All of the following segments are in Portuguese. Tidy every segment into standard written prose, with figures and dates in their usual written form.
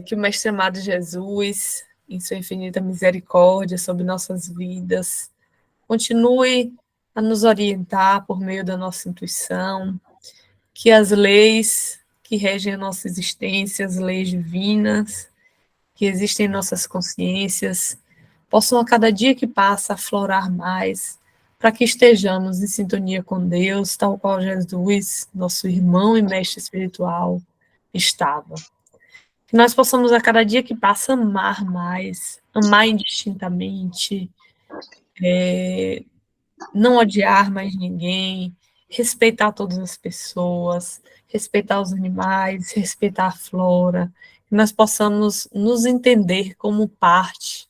Que o Mestre amado Jesus, em sua infinita misericórdia sobre nossas vidas, continue a nos orientar por meio da nossa intuição, que as leis que regem a nossa existência, as leis divinas que existem em nossas consciências, possam a cada dia que passa aflorar mais, para que estejamos em sintonia com Deus, tal qual Jesus, nosso irmão e mestre espiritual, estava. Que nós possamos a cada dia que passa amar mais, amar indistintamente, não odiar mais ninguém, respeitar todas as pessoas, respeitar os animais, respeitar a flora, que nós possamos nos entender como parte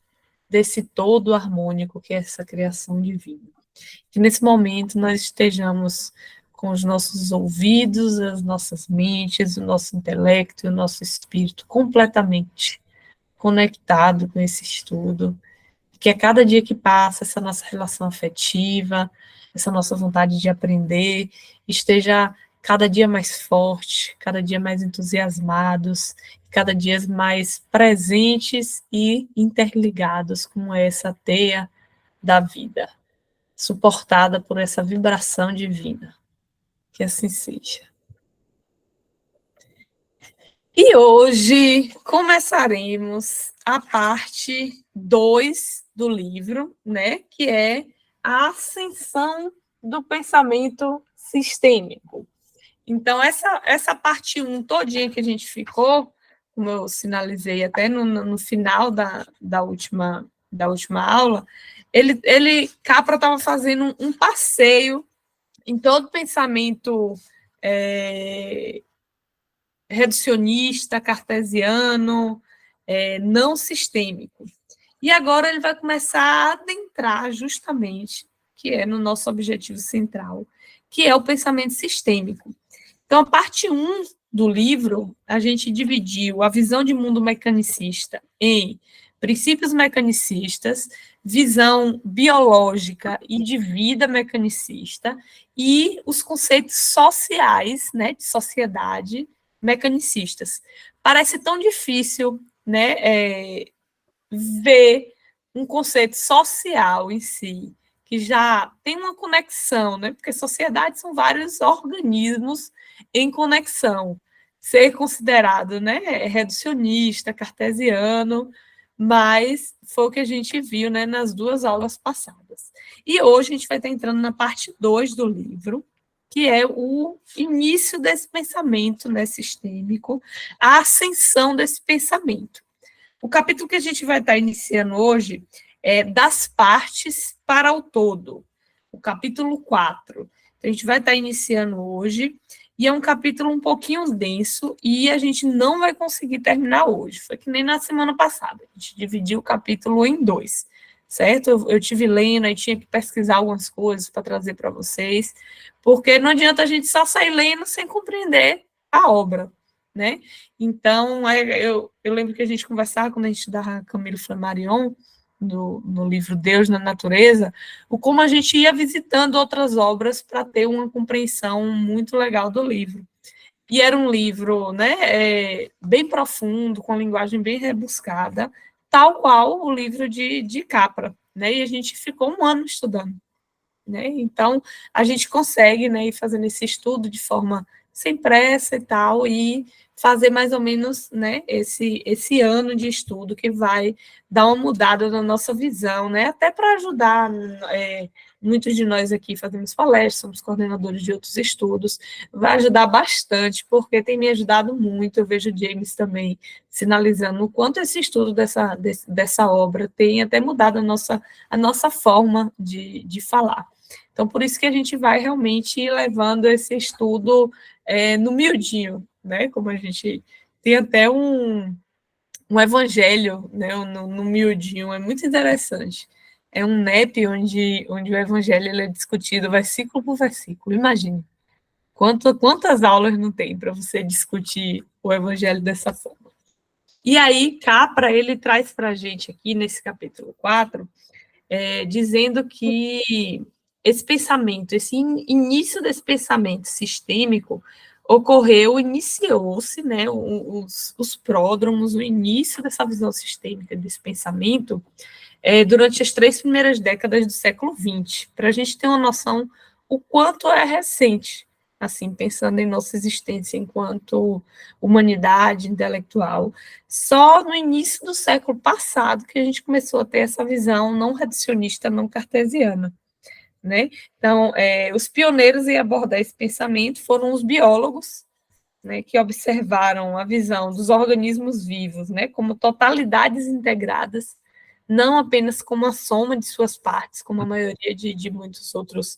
desse todo harmônico que é essa criação divina. Que nesse momento nós estejamos com os nossos ouvidos, as nossas mentes, o nosso intelecto e o nosso espírito completamente conectado com esse estudo, que a cada dia que passa, essa nossa relação afetiva, essa nossa vontade de aprender, esteja cada dia mais forte, cada dia mais entusiasmados, cada dia mais presentes e interligados com essa teia da vida, suportada por essa vibração divina. Que assim seja. E hoje começaremos a parte 2 do livro, né, que é a ascensão do pensamento sistêmico. Então, essa parte 1 todinha que a gente ficou, como eu sinalizei até no final da última aula, Capra estava fazendo um passeio em todo pensamento reducionista, cartesiano, não sistêmico. E agora ele vai começar a adentrar justamente, que é no nosso objetivo central, que é o pensamento sistêmico. Então, a parte 1 do livro, a gente dividiu a visão de mundo mecanicista em princípios mecanicistas, visão biológica e de vida mecanicista, e os conceitos sociais, né, de sociedade, mecanicistas. Parece tão difícil, né, ver um conceito social em si, que já tem uma conexão, né, porque sociedade são vários organismos em conexão. Ser considerado, né, reducionista, cartesiano, mas foi o que a gente viu, né, nas 2 aulas passadas. E hoje a gente vai estar entrando na parte 2 do livro, que é o início desse pensamento, né, sistêmico, a ascensão desse pensamento. O capítulo que a gente vai estar iniciando hoje é das partes para o todo, o capítulo 4. Então, a gente vai estar iniciando hoje, e é um capítulo um pouquinho denso, e a gente não vai conseguir terminar hoje. Foi que nem na semana passada, a gente dividiu o capítulo em 2, certo? Eu tive lendo, aí tinha que pesquisar algumas coisas para trazer para vocês, porque não adianta a gente só sair lendo sem compreender a obra, né? Então, eu lembro que a gente conversava quando a gente estudava Camilo Flammarion, no livro Deus na Natureza, o como a gente ia visitando outras obras para ter uma compreensão muito legal do livro. E era um livro, né, bem profundo, com a linguagem bem rebuscada, tal qual o livro de Capra, né? E a gente ficou um ano estudando, né? Então, a gente consegue, né, ir fazendo esse estudo de forma sem pressa e tal, e fazer mais ou menos, né, esse ano de estudo que vai dar uma mudada na nossa visão, né, até para ajudar, muitos de nós aqui fazemos palestras, somos coordenadores de outros estudos, vai ajudar bastante, porque tem me ajudado muito, eu vejo o James também sinalizando o quanto esse estudo dessa obra tem até mudado a nossa forma de falar. Então, por isso que a gente vai realmente ir levando esse estudo no miudinho, né? Como a gente tem até um evangelho, né? No miudinho, é muito interessante. É um NEP onde o evangelho ele é discutido versículo por versículo. Imagine quantas aulas não tem para você discutir o evangelho dessa forma. E aí, Capra, ele traz para a gente aqui, nesse capítulo 4, dizendo que esse pensamento, esse início desse pensamento sistêmico iniciou-se, né, os pródromos, o início dessa visão sistêmica desse pensamento durante as 3 primeiras décadas do século XX, para a gente ter uma noção o quanto é recente, assim, pensando em nossa existência enquanto humanidade intelectual. Só no início do século passado que a gente começou a ter essa visão não reducionista, não cartesiana, né? Então, os pioneiros em abordar esse pensamento foram os biólogos, né, que observaram a visão dos organismos vivos, né, como totalidades integradas, não apenas como a soma de suas partes, como a maioria de muitos outros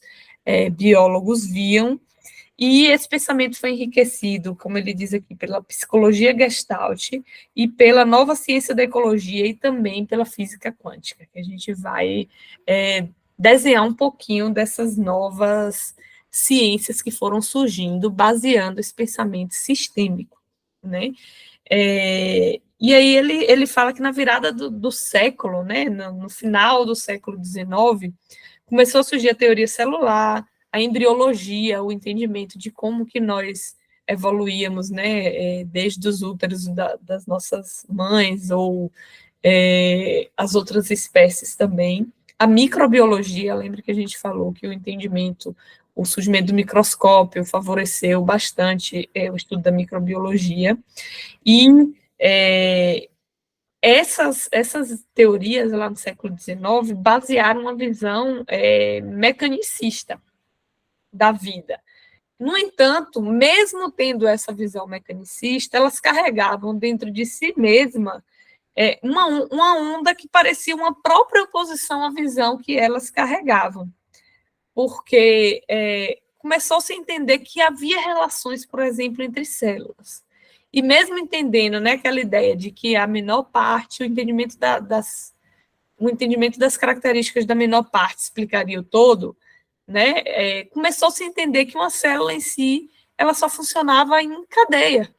biólogos viam. E esse pensamento foi enriquecido, como ele diz aqui, pela psicologia Gestalt e pela nova ciência da ecologia e também pela física quântica, que a gente vai desenhar um pouquinho dessas novas ciências que foram surgindo, baseando esse pensamento sistêmico, né? E aí ele fala que na virada do século, né, no final do século XIX, começou a surgir a teoria celular, a embriologia, o entendimento de como que nós evoluíamos, né, desde os úteros das nossas mães ou as outras espécies também. A microbiologia, lembra que a gente falou que o entendimento, o surgimento do microscópio favoreceu bastante o estudo da microbiologia. E essas teorias lá no século XIX basearam uma visão mecanicista da vida. No entanto, mesmo tendo essa visão mecanicista, elas carregavam dentro de si mesma uma onda que parecia uma própria oposição à visão que elas carregavam, porque começou-se a entender que havia relações, por exemplo, entre células. E mesmo entendendo, né, aquela ideia de que a menor parte, o entendimento das características da menor parte explicaria o todo, né, começou-se a entender que uma célula em si ela só funcionava em cadeia,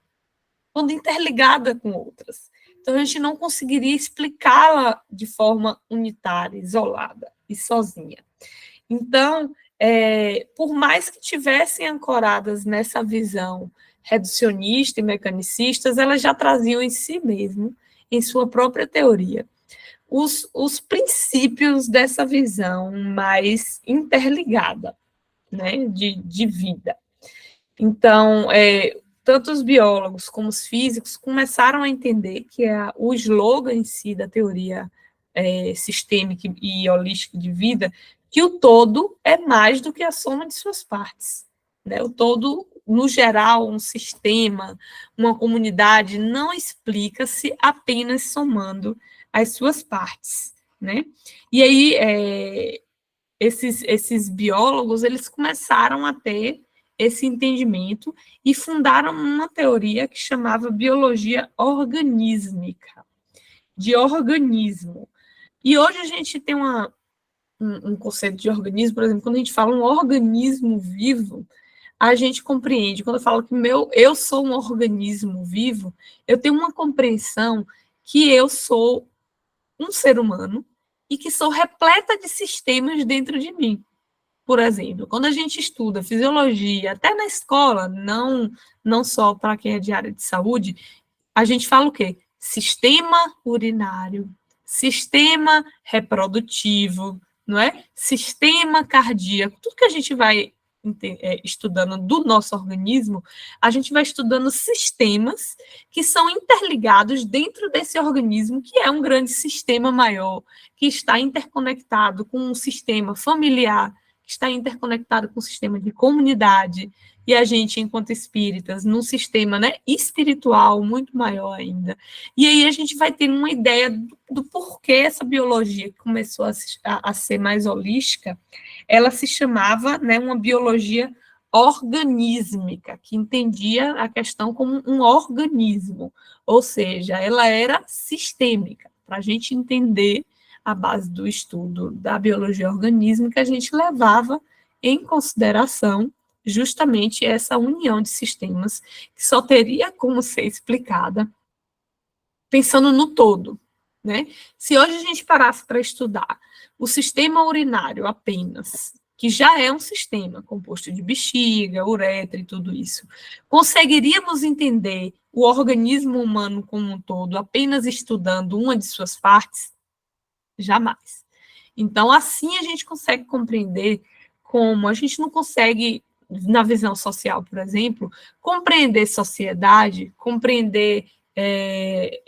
quando interligada com outras. Então, a gente não conseguiria explicá-la de forma unitária, isolada e sozinha. Então, por mais que tivessem ancoradas nessa visão reducionista e mecanicistas, elas já traziam em si mesmo, em sua própria teoria, os princípios dessa visão mais interligada, né, de vida. Então, tanto os biólogos como os físicos começaram a entender que o slogan em si da teoria sistêmica e holística de vida, que o todo é mais do que a soma de suas partes. Né? O todo, no geral, um sistema, uma comunidade, não explica-se apenas somando as suas partes. Né? E aí, esses biólogos, eles começaram a ter esse entendimento e fundaram uma teoria que chamava biologia organísmica, de organismo. E hoje a gente tem um conceito de organismo, por exemplo, quando a gente fala um organismo vivo, a gente compreende, quando eu falo que eu sou um organismo vivo, eu tenho uma compreensão que eu sou um ser humano e que sou repleta de sistemas dentro de mim. Por exemplo, quando a gente estuda fisiologia, até na escola, não só para quem é de área de saúde, a gente fala o quê? Sistema urinário, sistema reprodutivo, não é? Sistema cardíaco, tudo que a gente vai estudando do nosso organismo, a gente vai estudando sistemas que são interligados dentro desse organismo, que é um grande sistema maior, que está interconectado com um sistema familiar, que está interconectado com o sistema de comunidade, e a gente, enquanto espíritas, num sistema, né, espiritual muito maior ainda. E aí a gente vai ter uma ideia do porquê essa biologia que começou a ser mais holística, ela se chamava, né, uma biologia organísmica, que entendia a questão como um organismo, ou seja, ela era sistêmica, para a gente entender a base do estudo da biologia organísmica, a gente levava em consideração justamente essa união de sistemas que só teria como ser explicada pensando no todo, né? Se hoje a gente parasse para estudar o sistema urinário apenas, que já é um sistema composto de bexiga, uretra e tudo isso. Conseguiríamos entender o organismo humano como um todo apenas estudando uma de suas partes? Jamais. Então, assim a gente consegue compreender como a gente não consegue, na visão social, por exemplo, compreender sociedade, compreender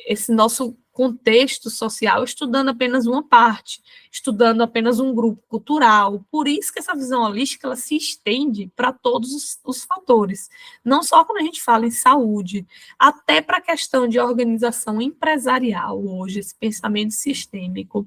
esse nosso contexto social estudando apenas uma parte, estudando apenas um grupo cultural. Por isso que essa visão holística ela se estende para todos os fatores, não só quando a gente fala em saúde, até para a questão de organização empresarial hoje, esse pensamento sistêmico,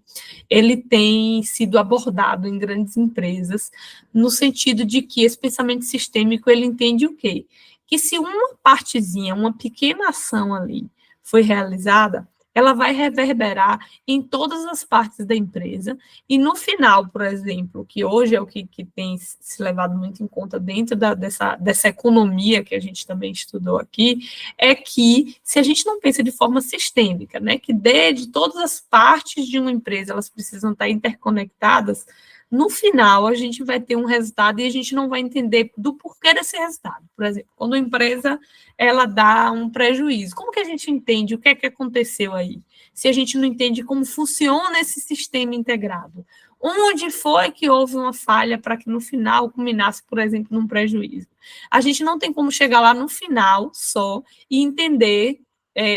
ele tem sido abordado em grandes empresas, no sentido de que esse pensamento sistêmico, ele entende o quê? Que se uma partezinha, uma pequena ação ali foi realizada, ela vai reverberar em todas as partes da empresa, e no final, por exemplo, que hoje é o que tem se levado muito em conta dentro dessa economia que a gente também estudou aqui, é que se a gente não pensa de forma sistêmica, né, que de todas as partes de uma empresa, elas precisam estar interconectadas, no final a gente vai ter um resultado e a gente não vai entender do porquê desse resultado. Por exemplo, quando a empresa ela dá um prejuízo, como que a gente entende o que é que aconteceu aí? Se a gente não entende como funciona esse sistema integrado. Onde foi que houve uma falha para que no final culminasse, por exemplo, num prejuízo? A gente não tem como chegar lá no final só e entender,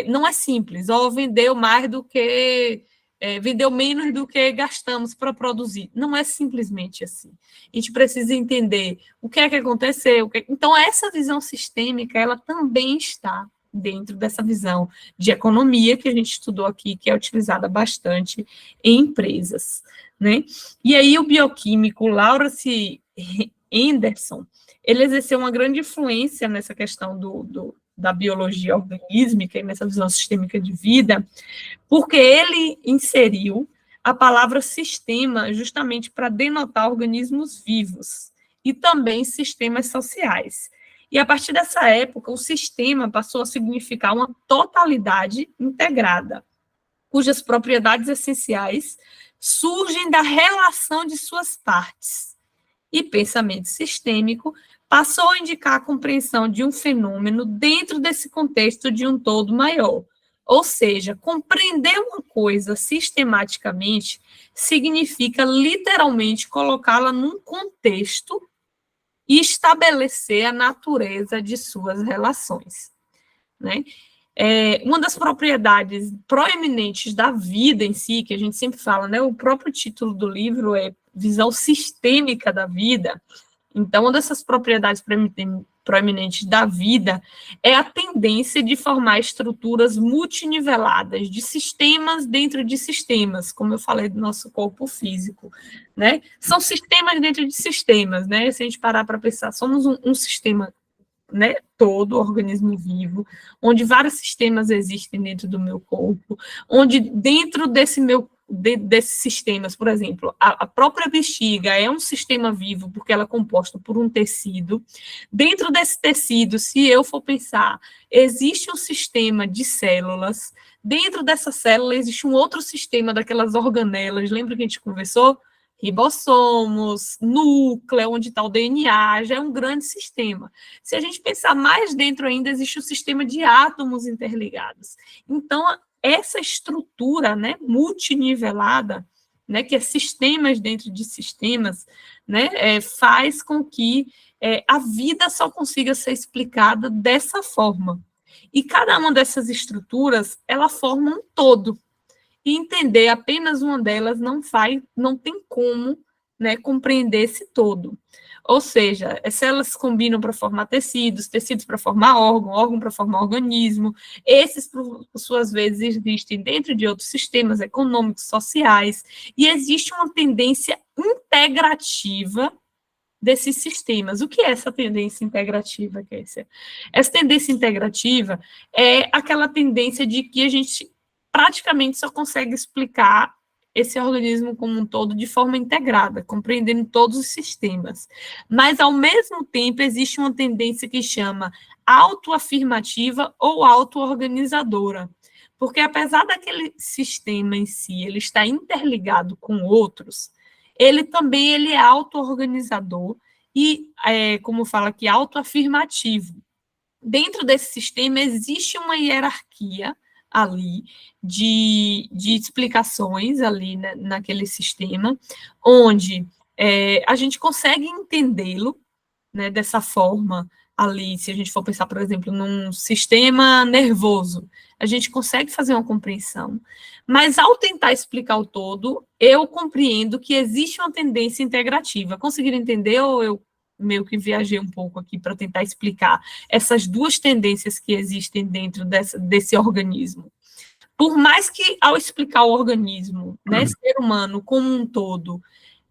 não é simples, ou vendeu mais do que vendeu menos do que gastamos para produzir. Não é simplesmente assim. A gente precisa entender o que é que aconteceu. Então, essa visão sistêmica, ela também está dentro dessa visão de economia que a gente estudou aqui, que é utilizada bastante em empresas, né? E aí, o bioquímico Lawrence Anderson, ele exerceu uma grande influência nessa questão da biologia organísmica e nessa visão sistêmica de vida, porque ele inseriu a palavra sistema justamente para denotar organismos vivos e também sistemas sociais. E a partir dessa época, o sistema passou a significar uma totalidade integrada, cujas propriedades essenciais surgem da relação de suas partes. E pensamento sistêmico passou a indicar a compreensão de um fenômeno dentro desse contexto de um todo maior. Ou seja, compreender uma coisa sistematicamente significa literalmente colocá-la num contexto e estabelecer a natureza de suas relações, né? Uma das propriedades proeminentes da vida em si, que a gente sempre fala, né? O próprio título do livro é Visão Sistêmica da Vida. Então, uma dessas propriedades proeminentes da vida é a tendência de formar estruturas multiniveladas, de sistemas dentro de sistemas, como eu falei do nosso corpo físico, né? São sistemas dentro de sistemas, né? Se a gente parar para pensar, somos um sistema, né, todo organismo vivo, onde vários sistemas existem dentro do meu corpo, onde dentro desses sistemas, por exemplo, a própria bexiga é um sistema vivo, porque ela é composta por um tecido. Dentro desse tecido, se eu for pensar, existe um sistema de células, dentro dessa célula existe um outro sistema daquelas organelas, lembra que a gente conversou? Ribossomos, núcleo, onde está o DNA, já é um grande sistema. Se a gente pensar mais dentro ainda, existe o sistema de átomos interligados. Então, essa estrutura, né, multinivelada, né, que é sistemas dentro de sistemas, né, faz com que a vida só consiga ser explicada dessa forma. E cada uma dessas estruturas, ela forma um todo. E entender apenas uma delas não tem como, né, compreender esse todo. Ou seja, as células combinam para formar tecidos, tecidos para formar órgão, órgão para formar organismo. Esses, por suas vezes, existem dentro de outros sistemas econômicos, sociais, e existe uma tendência integrativa desses sistemas. O que é essa tendência integrativa, Kécia? Essa tendência integrativa é aquela tendência de que a gente praticamente só consegue explicar esse organismo como um todo de forma integrada, compreendendo todos os sistemas. Mas, ao mesmo tempo, existe uma tendência que chama autoafirmativa ou autoorganizadora. Porque, apesar daquele sistema em si, ele está interligado com outros, ele é auto-organizador e, como fala aqui, autoafirmativo. Dentro desse sistema existe uma hierarquia ali de explicações ali, né, naquele sistema, onde a gente consegue entendê-lo, né, dessa forma ali, se a gente for pensar, por exemplo, num sistema nervoso, a gente consegue fazer uma compreensão, mas ao tentar explicar o todo, eu compreendo que existe uma tendência integrativa. Conseguiram entender ou eu meio que viajei um pouco aqui para tentar explicar essas duas tendências que existem dentro desse organismo? Por mais que, ao explicar o organismo, né, ser humano como um todo,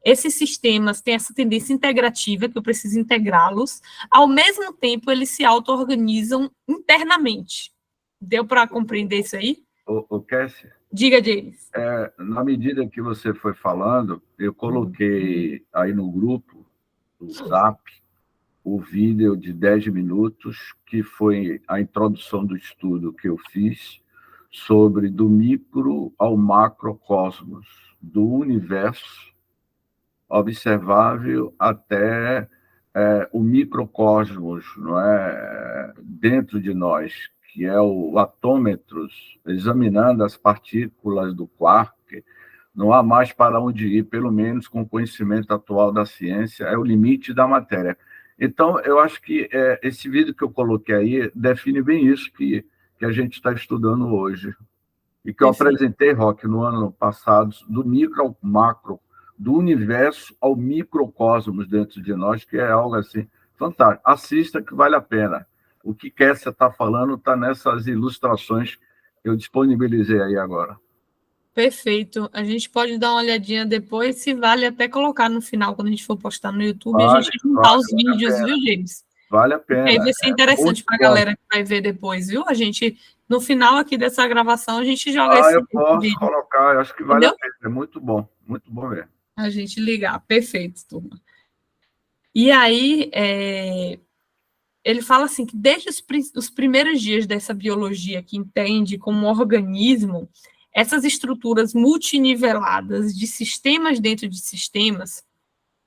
esses sistemas têm essa tendência integrativa, que eu preciso integrá-los, ao mesmo tempo eles se auto-organizam internamente. Deu para compreender isso aí? Cassie, Diga, James. na medida que você foi falando, eu coloquei aí no grupo do Zap o vídeo de 10 minutos, que foi a introdução do estudo que eu fiz sobre do micro ao macrocosmos, do universo observável até o microcosmos, não é, dentro de nós, que é o atômetros, examinando as partículas do quark. Não há mais para onde ir, pelo menos com o conhecimento atual da ciência, é o limite da matéria. Então, eu acho que esse vídeo que eu coloquei aí define bem isso que a gente está estudando hoje. E que eu apresentei, Roque, no ano passado, do micro ao macro, do universo ao microcosmos dentro de nós, que é algo assim fantástico. Assista, que vale a pena. O que Kessia está falando está nessas ilustrações que eu disponibilizei aí agora. Perfeito. A gente pode dar uma olhadinha depois, se vale até colocar no final, quando a gente for postar no YouTube, a gente juntar os vídeos, viu, James? Vale a pena. Aí vai ser interessante para a galera que vai ver depois, viu? A gente, no final aqui dessa gravação, a gente joga esse eu posso vídeo. Colocar, eu acho que vale a pena, é muito bom mesmo. A gente ligar, perfeito, turma. E aí, ele fala assim, que desde os primeiros dias dessa biologia que entende como organismo, essas estruturas multiniveladas de sistemas dentro de sistemas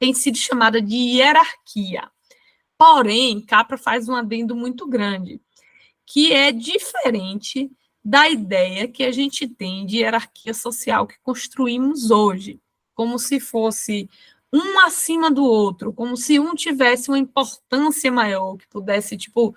têm sido chamadas de hierarquia. Porém, Capra faz um adendo muito grande, que é diferente da ideia que a gente tem de hierarquia social que construímos hoje, como se fosse um acima do outro, como se um tivesse uma importância maior, que pudesse, tipo,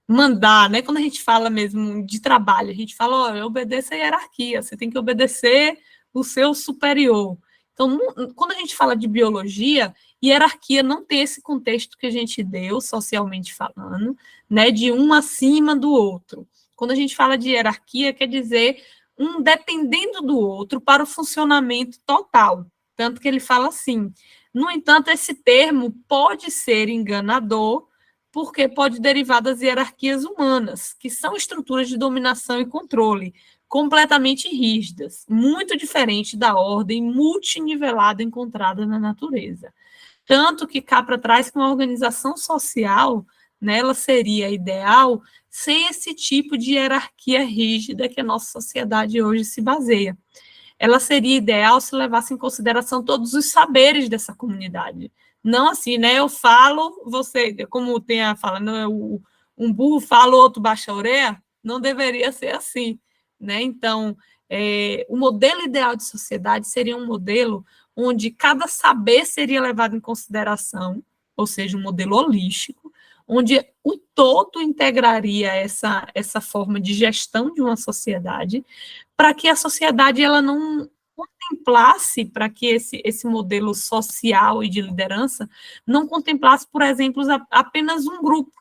mandar, né? Quando a gente fala mesmo de trabalho, a gente fala, olha, obedeça a hierarquia, você tem que obedecer o seu superior. Então, quando a gente fala de biologia, hierarquia não tem esse contexto que a gente deu, socialmente falando, né, de um acima do outro. Quando a gente fala de hierarquia, quer dizer um dependendo do outro para o funcionamento total. Tanto que ele fala assim. No entanto, esse termo pode ser enganador, porque pode derivar das hierarquias humanas, que são estruturas de dominação e controle, completamente rígidas, muito diferente da ordem multinivelada encontrada na natureza. Tanto que Capra traz que uma organização social, né, ela seria ideal sem esse tipo de hierarquia rígida que a nossa sociedade hoje se baseia. Ela seria ideal se levasse em consideração todos os saberes dessa comunidade. Não assim, né? Eu falo, você, como tem a fala, não, um burro fala, o outro baixa a orelha, não deveria ser assim, né? Então, o modelo ideal de sociedade seria um modelo onde cada saber seria levado em consideração, ou seja, um modelo holístico, onde o todo integraria essa forma de gestão de uma sociedade, para que a sociedade ela não contemplasse, para que esse modelo social e de liderança não contemplasse, por exemplo, apenas um grupo,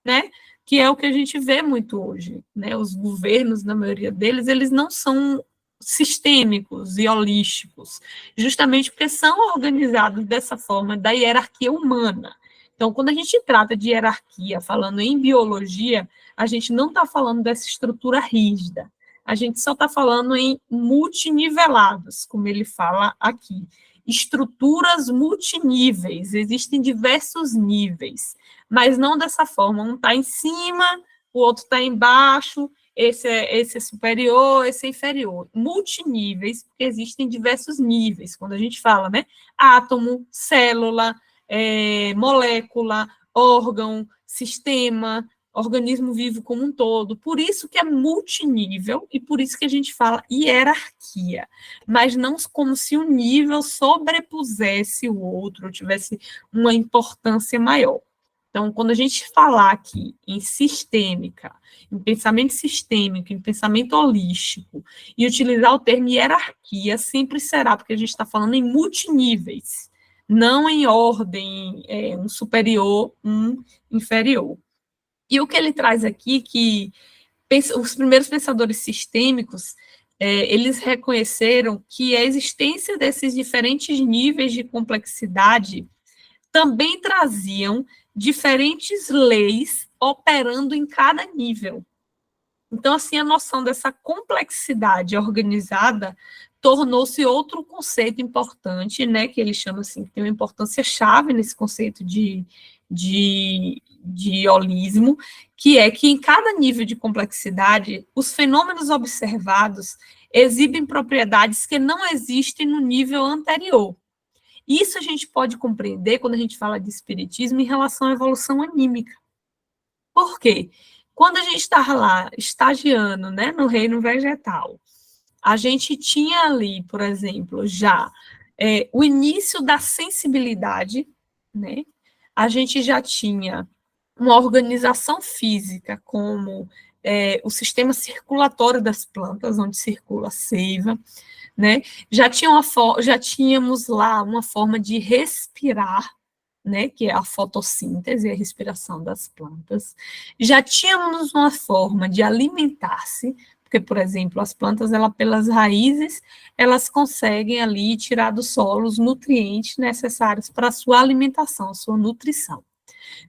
né? Que é o que a gente vê muito hoje, né? Os governos, na maioria deles, eles não são sistêmicos e holísticos, justamente porque são organizados dessa forma da hierarquia humana. Então, quando a gente trata de hierarquia, falando em biologia, a gente não está falando dessa estrutura rígida, a gente só está falando em multinivelados, como ele fala aqui. Estruturas multiníveis, existem diversos níveis, mas não dessa forma. Um está em cima, o outro está embaixo, esse é superior, esse é inferior. Multiníveis, porque existem diversos níveis, quando a gente fala, né? Átomo, célula, molécula, órgão, sistema, organismo vivo como um todo. Por isso que é multinível e por isso que a gente fala hierarquia, mas não como se um nível sobrepusesse o outro, ou tivesse uma importância maior. Então, quando a gente falar aqui em sistêmica, em pensamento sistêmico, em pensamento holístico, e utilizar o termo hierarquia, sempre será, porque a gente está falando em multiníveis, não em ordem, um superior, um inferior. E o que ele traz aqui, que os primeiros pensadores sistêmicos, eles reconheceram que a existência desses diferentes níveis de complexidade também traziam diferentes leis operando em cada nível. Então, assim, a noção dessa complexidade organizada tornou-se outro conceito importante, né, que ele chama assim, que tem uma importância chave nesse conceito de holismo, que é que em cada nível de complexidade, os fenômenos observados exibem propriedades que não existem no nível anterior. Isso a gente pode compreender quando a gente fala de espiritismo em relação à evolução anímica. Por quê? Quando a gente estava lá estagiando, né, no reino vegetal, a gente tinha ali, por exemplo, já o início da sensibilidade, né? A gente já tinha uma organização física como o sistema circulatório das plantas, onde circula a seiva, né? Já tínhamos lá uma forma de respirar, né, que é a fotossíntese, a respiração das plantas. Já tínhamos uma forma de alimentar-se, porque, por exemplo, as plantas, pelas raízes, elas conseguem ali tirar do solo os nutrientes necessários para a sua alimentação, a sua nutrição.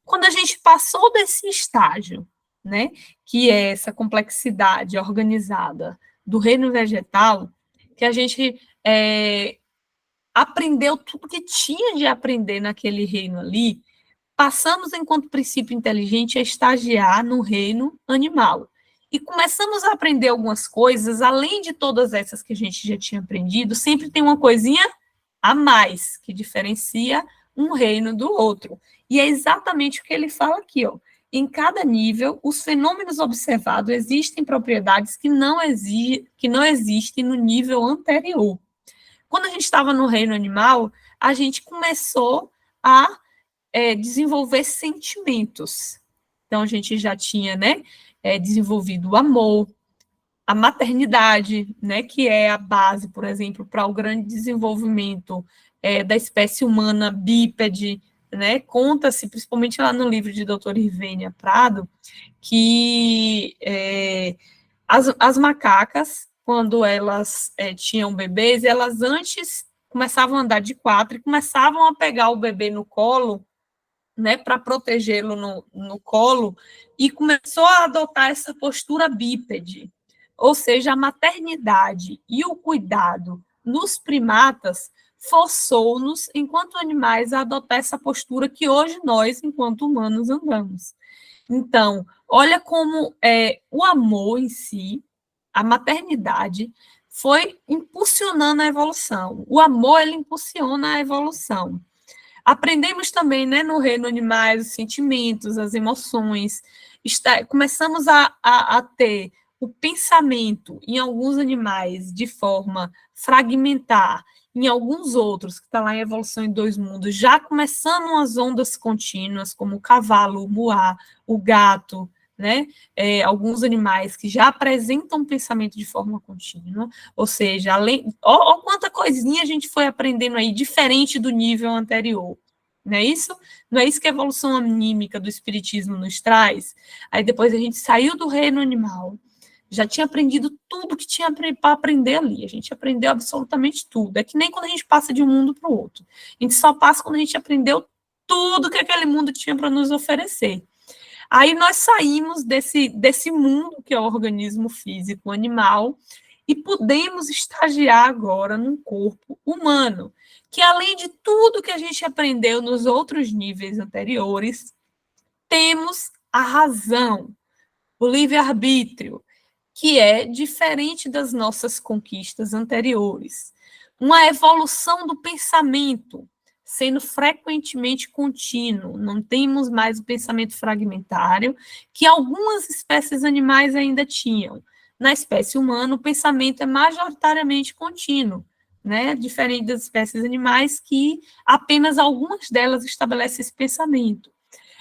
Quando a gente passou desse estágio, né, que é essa complexidade organizada do reino vegetal, que a gente aprendeu tudo que tinha de aprender naquele reino ali, passamos, enquanto princípio inteligente, a estagiar no reino animal. E começamos a aprender algumas coisas, além de todas essas que a gente já tinha aprendido, sempre tem uma coisinha a mais, que diferencia um reino do outro. E é exatamente o que ele fala aqui, ó. Em cada nível, os fenômenos observados existem propriedades que não existem no nível anterior. Quando a gente estava no reino animal, a gente começou a desenvolver sentimentos. Então, a gente já tinha, né, desenvolvido o amor, a maternidade, né, que é a base, por exemplo, para o grande desenvolvimento da espécie humana bípede, né? Conta-se, principalmente lá no livro de doutora Irvênia Prado, que as macacas, quando elas tinham bebês, elas antes começavam a andar de quatro e começavam a pegar o bebê no colo, né, para protegê-lo no colo, e começou a adotar essa postura bípede. Ou seja, a maternidade e o cuidado nos primatas forçou-nos, enquanto animais, a adotar essa postura que hoje nós, enquanto humanos, andamos. Então, olha como o amor em si, a maternidade, foi impulsionando a evolução. O amor, ele impulsiona a evolução. Aprendemos também, né, no reino animais, os sentimentos, as emoções. Começamos a ter o pensamento em alguns animais de forma fragmentar, em alguns outros, que está lá em Evolução em Dois Mundos, já começando umas ondas contínuas, como o cavalo, o muá, o gato, né? Alguns animais que já apresentam pensamento de forma contínua, ou seja, olha quanta coisinha a gente foi aprendendo aí, diferente do nível anterior. Não é isso? Não é isso que a evolução anímica do espiritismo nos traz? Aí depois a gente saiu do reino animal, já tinha aprendido tudo que tinha para aprender ali, a gente aprendeu absolutamente tudo. É que nem quando a gente passa de um mundo para o outro. A gente só passa quando a gente aprendeu tudo que aquele mundo tinha para nos oferecer. Aí nós saímos desse mundo que é o organismo físico animal e podemos estagiar agora num corpo humano, que além de tudo que a gente aprendeu nos outros níveis anteriores, temos a razão, o livre-arbítrio, que é diferente das nossas conquistas anteriores. Uma evolução do pensamento, sendo frequentemente contínuo. Não temos mais o pensamento fragmentário, que algumas espécies animais ainda tinham. Na espécie humana, o pensamento é majoritariamente contínuo, né? Diferente das espécies animais, que apenas algumas delas estabelecem esse pensamento.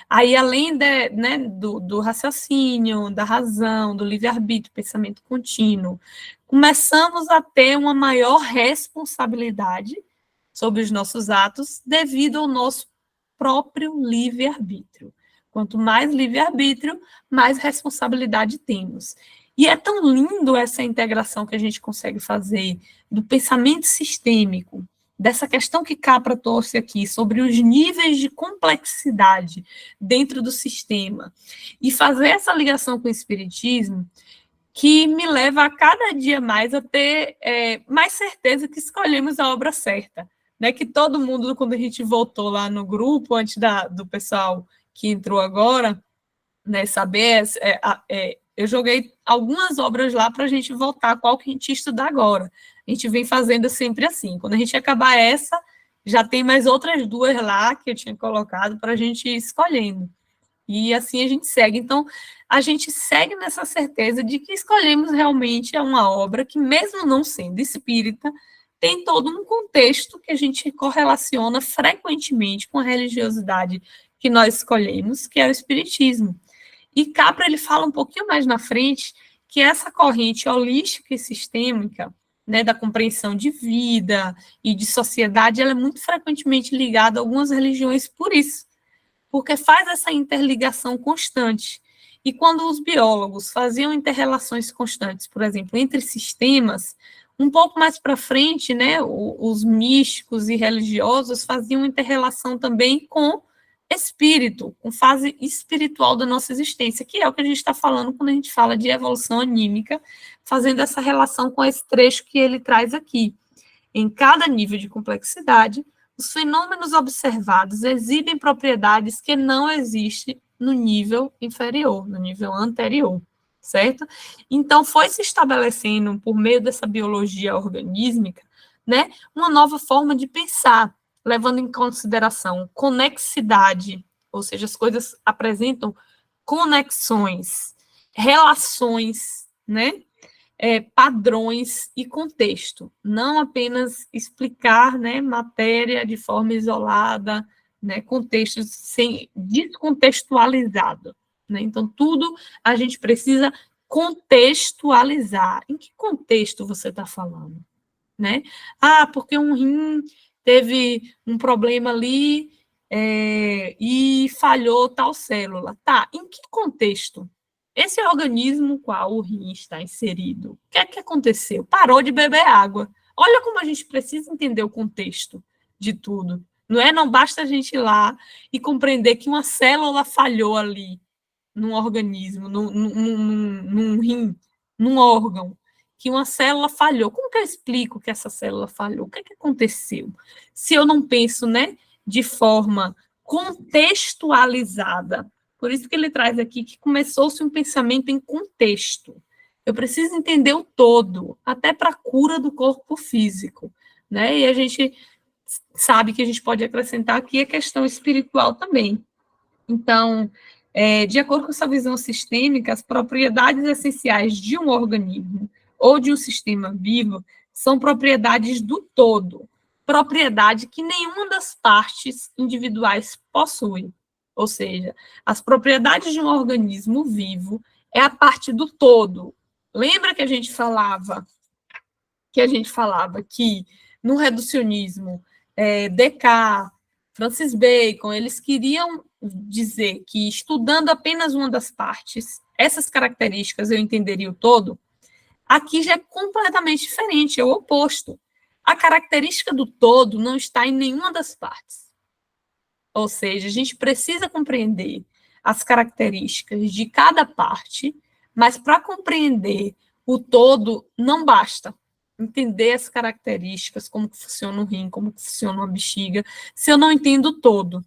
Aí, além né, do raciocínio, da razão, do livre-arbítrio, pensamento contínuo, começamos a ter uma maior responsabilidade sobre os nossos atos devido ao nosso próprio livre-arbítrio. Quanto mais livre-arbítrio, mais responsabilidade temos. E é tão lindo essa integração que a gente consegue fazer do pensamento sistêmico, dessa questão que Capra trouxe aqui, sobre os níveis de complexidade dentro do sistema, e fazer essa ligação com o Espiritismo, que me leva a cada dia mais a ter mais certeza que escolhemos a obra certa. Né? Que todo mundo, quando a gente voltou lá no grupo, antes do pessoal que entrou agora, né, saber, eu joguei algumas obras lá para a gente voltar qual que a gente estudar agora. A gente vem fazendo sempre assim. Quando a gente acabar essa, já tem mais outras duas lá que eu tinha colocado para a gente ir escolhendo. E assim a gente segue. Então, a gente segue nessa certeza de que escolhemos realmente uma obra que, mesmo não sendo espírita, tem todo um contexto que a gente correlaciona frequentemente com a religiosidade que nós escolhemos, que é o espiritismo. E Capra, ele fala um pouquinho mais na frente que essa corrente holística e sistêmica, né, da compreensão de vida e de sociedade, ela é muito frequentemente ligada a algumas religiões por isso, porque faz essa interligação constante. E quando os biólogos faziam interrelações constantes, por exemplo, entre sistemas, um pouco mais para frente, né, os místicos e religiosos faziam interrelação também com espírito, com fase espiritual da nossa existência, que é o que a gente está falando quando a gente fala de evolução anímica, fazendo essa relação com esse trecho que ele traz aqui. Em cada nível de complexidade, os fenômenos observados exibem propriedades que não existem no nível inferior, no nível anterior, certo? Então, foi se estabelecendo, por meio dessa biologia organísmica, né, uma nova forma de pensar, levando em consideração conexidade, ou seja, as coisas apresentam conexões, relações, né? Padrões e contexto, não apenas explicar, né, matéria de forma isolada, né, contexto sem descontextualizado. Né? Então, tudo a gente precisa contextualizar. Em que contexto você está falando? Né? Ah, porque um rim teve um problema ali e falhou tal célula. Tá, em que contexto? Esse organismo qual o rim está inserido, o que é que aconteceu? Parou de beber água. Olha como a gente precisa entender o contexto de tudo. Não é? Não basta a gente ir lá e compreender que uma célula falhou ali num organismo, num rim, num órgão, que uma célula falhou. Como que eu explico que essa célula falhou? O que é que aconteceu? Se eu não penso, né, de forma contextualizada. Por isso que ele traz aqui que começou-se um pensamento em contexto. Eu preciso entender o todo, até para a cura do corpo físico, né? E a gente sabe que a gente pode acrescentar aqui a questão espiritual também. Então, de acordo com essa visão sistêmica, as propriedades essenciais de um organismo ou de um sistema vivo são propriedades do todo, propriedade que nenhuma das partes individuais possui. Ou seja, as propriedades de um organismo vivo é a parte do todo. Lembra que a gente falava que no reducionismo, Descartes, Francis Bacon, eles queriam dizer que estudando apenas uma das partes, essas características eu entenderia o todo. Aqui já é completamente diferente, é o oposto. A característica do todo não está em nenhuma das partes. Ou seja, a gente precisa compreender as características de cada parte, mas para compreender o todo não basta entender as características, como que funciona o rim, como que funciona a bexiga, se eu não entendo o todo.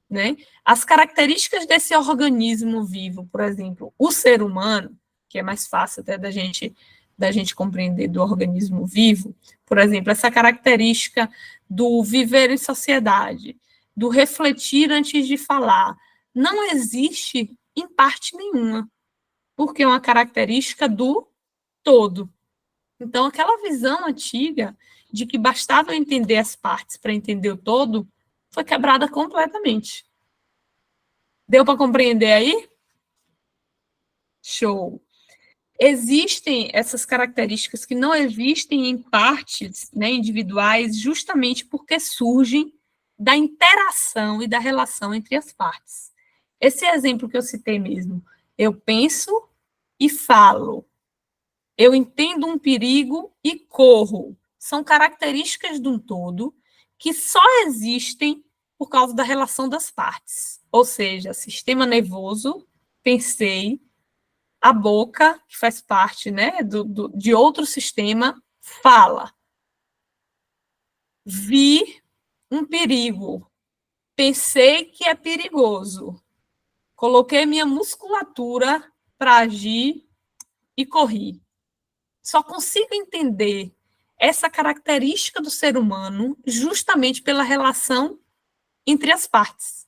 Né? As características desse organismo vivo, por exemplo, o ser humano, que é mais fácil até da gente compreender do organismo vivo. Por exemplo, essa característica do viver em sociedade, do refletir antes de falar, não existe em parte nenhuma, porque é uma característica do todo. Então, aquela visão antiga de que bastava eu entender as partes para entender o todo, foi quebrada completamente. Deu para compreender aí? Show. Existem essas características que não existem em partes, né, individuais, justamente porque surgem da interação e da relação entre as partes. Esse exemplo que eu citei mesmo, eu penso e falo, eu entendo um perigo e corro, são características de um todo que só existem por causa da relação das partes, ou seja, sistema nervoso, pensei, a boca, que faz parte, né, de outro sistema, fala. Vi um perigo, pensei que é perigoso, coloquei minha musculatura para agir e corri. Só consigo entender essa característica do ser humano justamente pela relação entre as partes.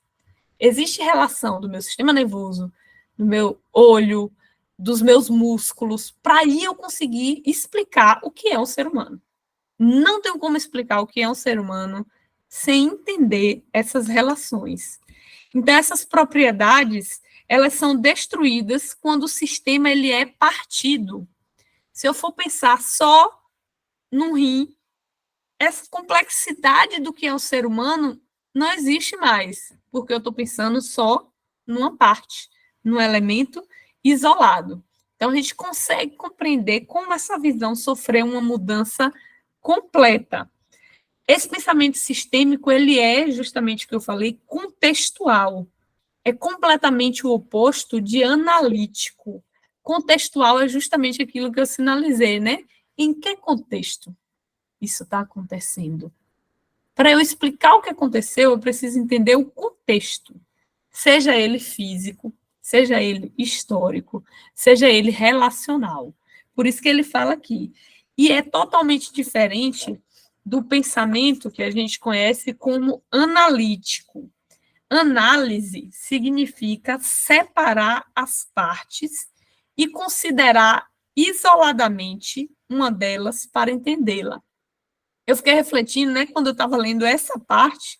Existe relação do meu sistema nervoso, do meu olho, dos meus músculos, para aí eu conseguir explicar o que é um ser humano. Não tenho como explicar o que é um ser humano sem entender essas relações. Então, essas propriedades, elas são destruídas quando o sistema ele é partido. Se eu for pensar só num rim, essa complexidade do que é o ser humano não existe mais, porque eu estou pensando só numa parte, num elemento isolado. Então, a gente consegue compreender como essa visão sofreu uma mudança completa. Esse pensamento sistêmico, ele é justamente o que eu falei, contextual. É completamente o oposto de analítico. Contextual é justamente aquilo que eu sinalizei, né? Em que contexto isso está acontecendo? Para eu explicar o que aconteceu, eu preciso entender o contexto, seja ele físico, seja ele histórico, seja ele relacional. Por isso que ele fala aqui. E é totalmente diferente do pensamento que a gente conhece como analítico. Análise significa separar as partes e considerar isoladamente uma delas para entendê-la. Eu fiquei refletindo, né, quando eu estava lendo essa parte,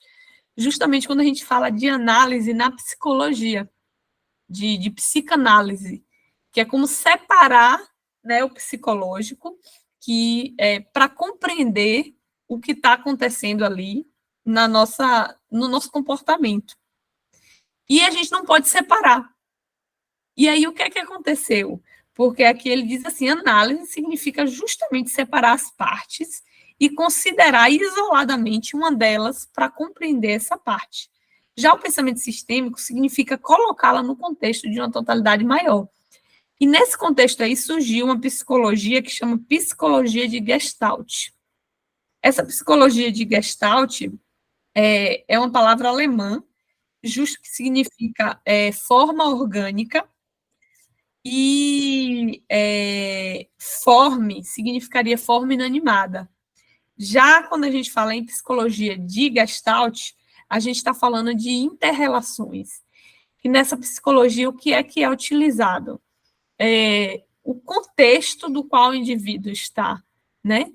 justamente quando a gente fala de análise na psicologia, de psicanálise, que é como separar, né, o psicológico, que é para compreender o que está acontecendo ali no nosso comportamento. E a gente não pode separar. E aí, o que é que aconteceu? Porque aqui ele diz assim, análise significa justamente separar as partes e considerar isoladamente uma delas para compreender essa parte. Já o pensamento sistêmico significa colocá-la no contexto de uma totalidade maior. E nesse contexto aí surgiu uma psicologia que chama psicologia de Gestalt. Essa psicologia de Gestalt é uma palavra alemã, justo que significa forma orgânica, e forme significaria forma inanimada. Já quando a gente fala em psicologia de Gestalt, a gente está falando de interrelações. E nessa psicologia, o que é utilizado? O contexto do qual o indivíduo está, né,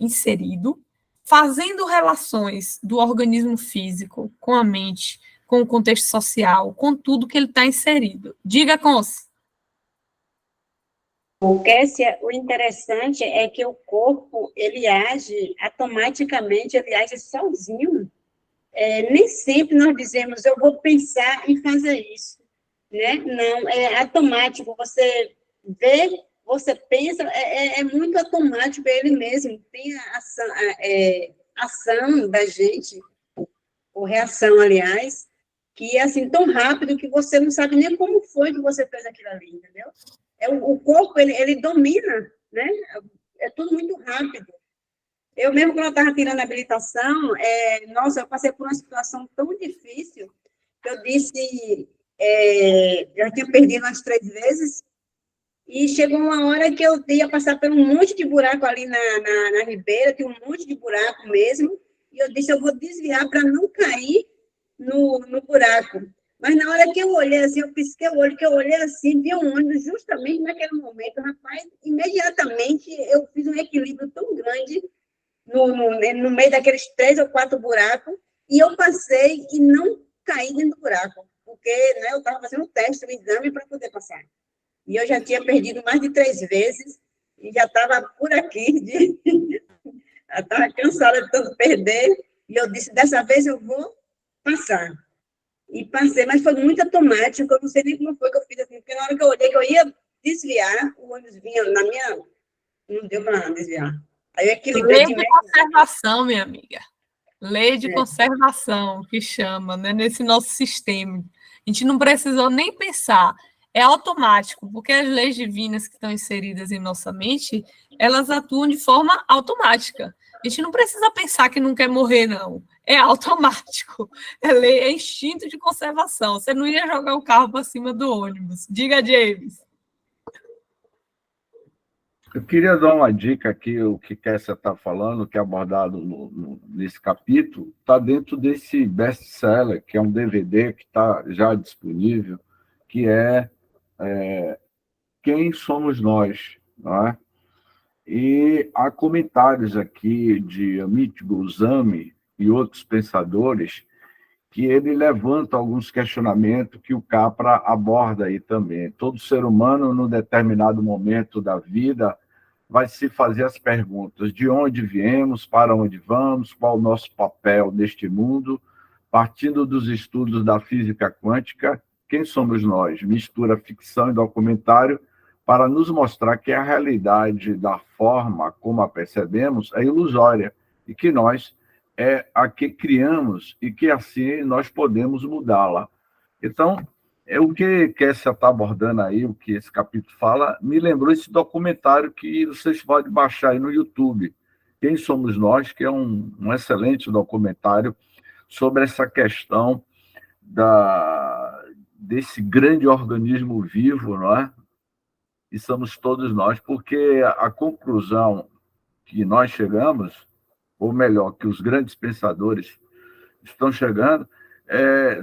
inserido, fazendo relações do organismo físico com a mente, com o contexto social, com tudo que ele está inserido. Diga, Cons. Kessia, o interessante é que o corpo, ele age automaticamente, ele age sozinho. Nem sempre nós dizemos, eu vou pensar em fazer isso, né? Não, é automático, você vê, você pensa, é muito automático, ele mesmo tem a ação da gente, ou reação, aliás, que é assim, tão rápido que você não sabe nem como foi que você fez aquilo ali, entendeu? O corpo, ele domina, né? É tudo muito rápido. Eu mesmo, quando eu estava tirando a habilitação, nossa, eu passei por uma situação tão difícil, que eu disse, eu tinha perdido umas 3 vezes, E chegou uma hora que eu ia passar por um monte de buraco ali na ribeira, tinha um monte de buraco mesmo, e eu disse, eu vou desviar para não cair no buraco. Mas na hora que eu olhei assim, eu pisquei o olho, que eu olhei assim, vi um ônibus justamente naquele momento, rapaz, imediatamente eu fiz um equilíbrio tão grande no meio daqueles 3 ou 4 buracos, e eu passei e não caí dentro do buraco, porque né, eu estava fazendo um teste, um exame para poder passar. E eu já tinha perdido mais de 3 vezes, e já estava por aqui, estava cansada de tanto perder, e eu disse, dessa vez eu vou passar. E passei, mas foi muito automático, eu não sei nem como foi que eu fiz assim, porque na hora que eu olhei que eu ia desviar, o ônibus vinha na minha... Não deu para desviar. Aí eu equilibrei Lei de de conservação, minha amiga. Lei de conservação, que chama, né, nesse nosso sistema. A gente não precisou nem pensar. É automático, porque as leis divinas que estão inseridas em nossa mente, elas atuam de forma automática. A gente não precisa pensar que não quer morrer, não. É automático. É lei, é instinto de conservação. Você não ia jogar o carro para cima do ônibus. Diga, James. Eu queria dar uma dica aqui, o que Kessia está falando, que é abordado nesse capítulo, está dentro desse best-seller, que é um DVD que está já disponível, que é Quem Somos Nós, não é? E há comentários aqui de Amit Goswami e outros pensadores que ele levanta alguns questionamentos que o Capra aborda aí também. Todo ser humano, num determinado momento da vida, vai se fazer as perguntas: de onde viemos, para onde vamos, qual o nosso papel neste mundo, partindo dos estudos da física quântica, quem somos nós? Mistura ficção e documentário para nos mostrar que a realidade da forma como a percebemos é ilusória e que nós é a que criamos e que assim nós podemos mudá-la. Então, o que Kessia está abordando aí, o que esse capítulo fala, me lembrou esse documentário que vocês podem baixar aí no YouTube, Quem Somos Nós, que é um excelente documentário sobre essa questão desse grande organismo vivo, não é? E somos todos nós, porque a conclusão que nós chegamos, ou melhor, que os grandes pensadores estão chegando,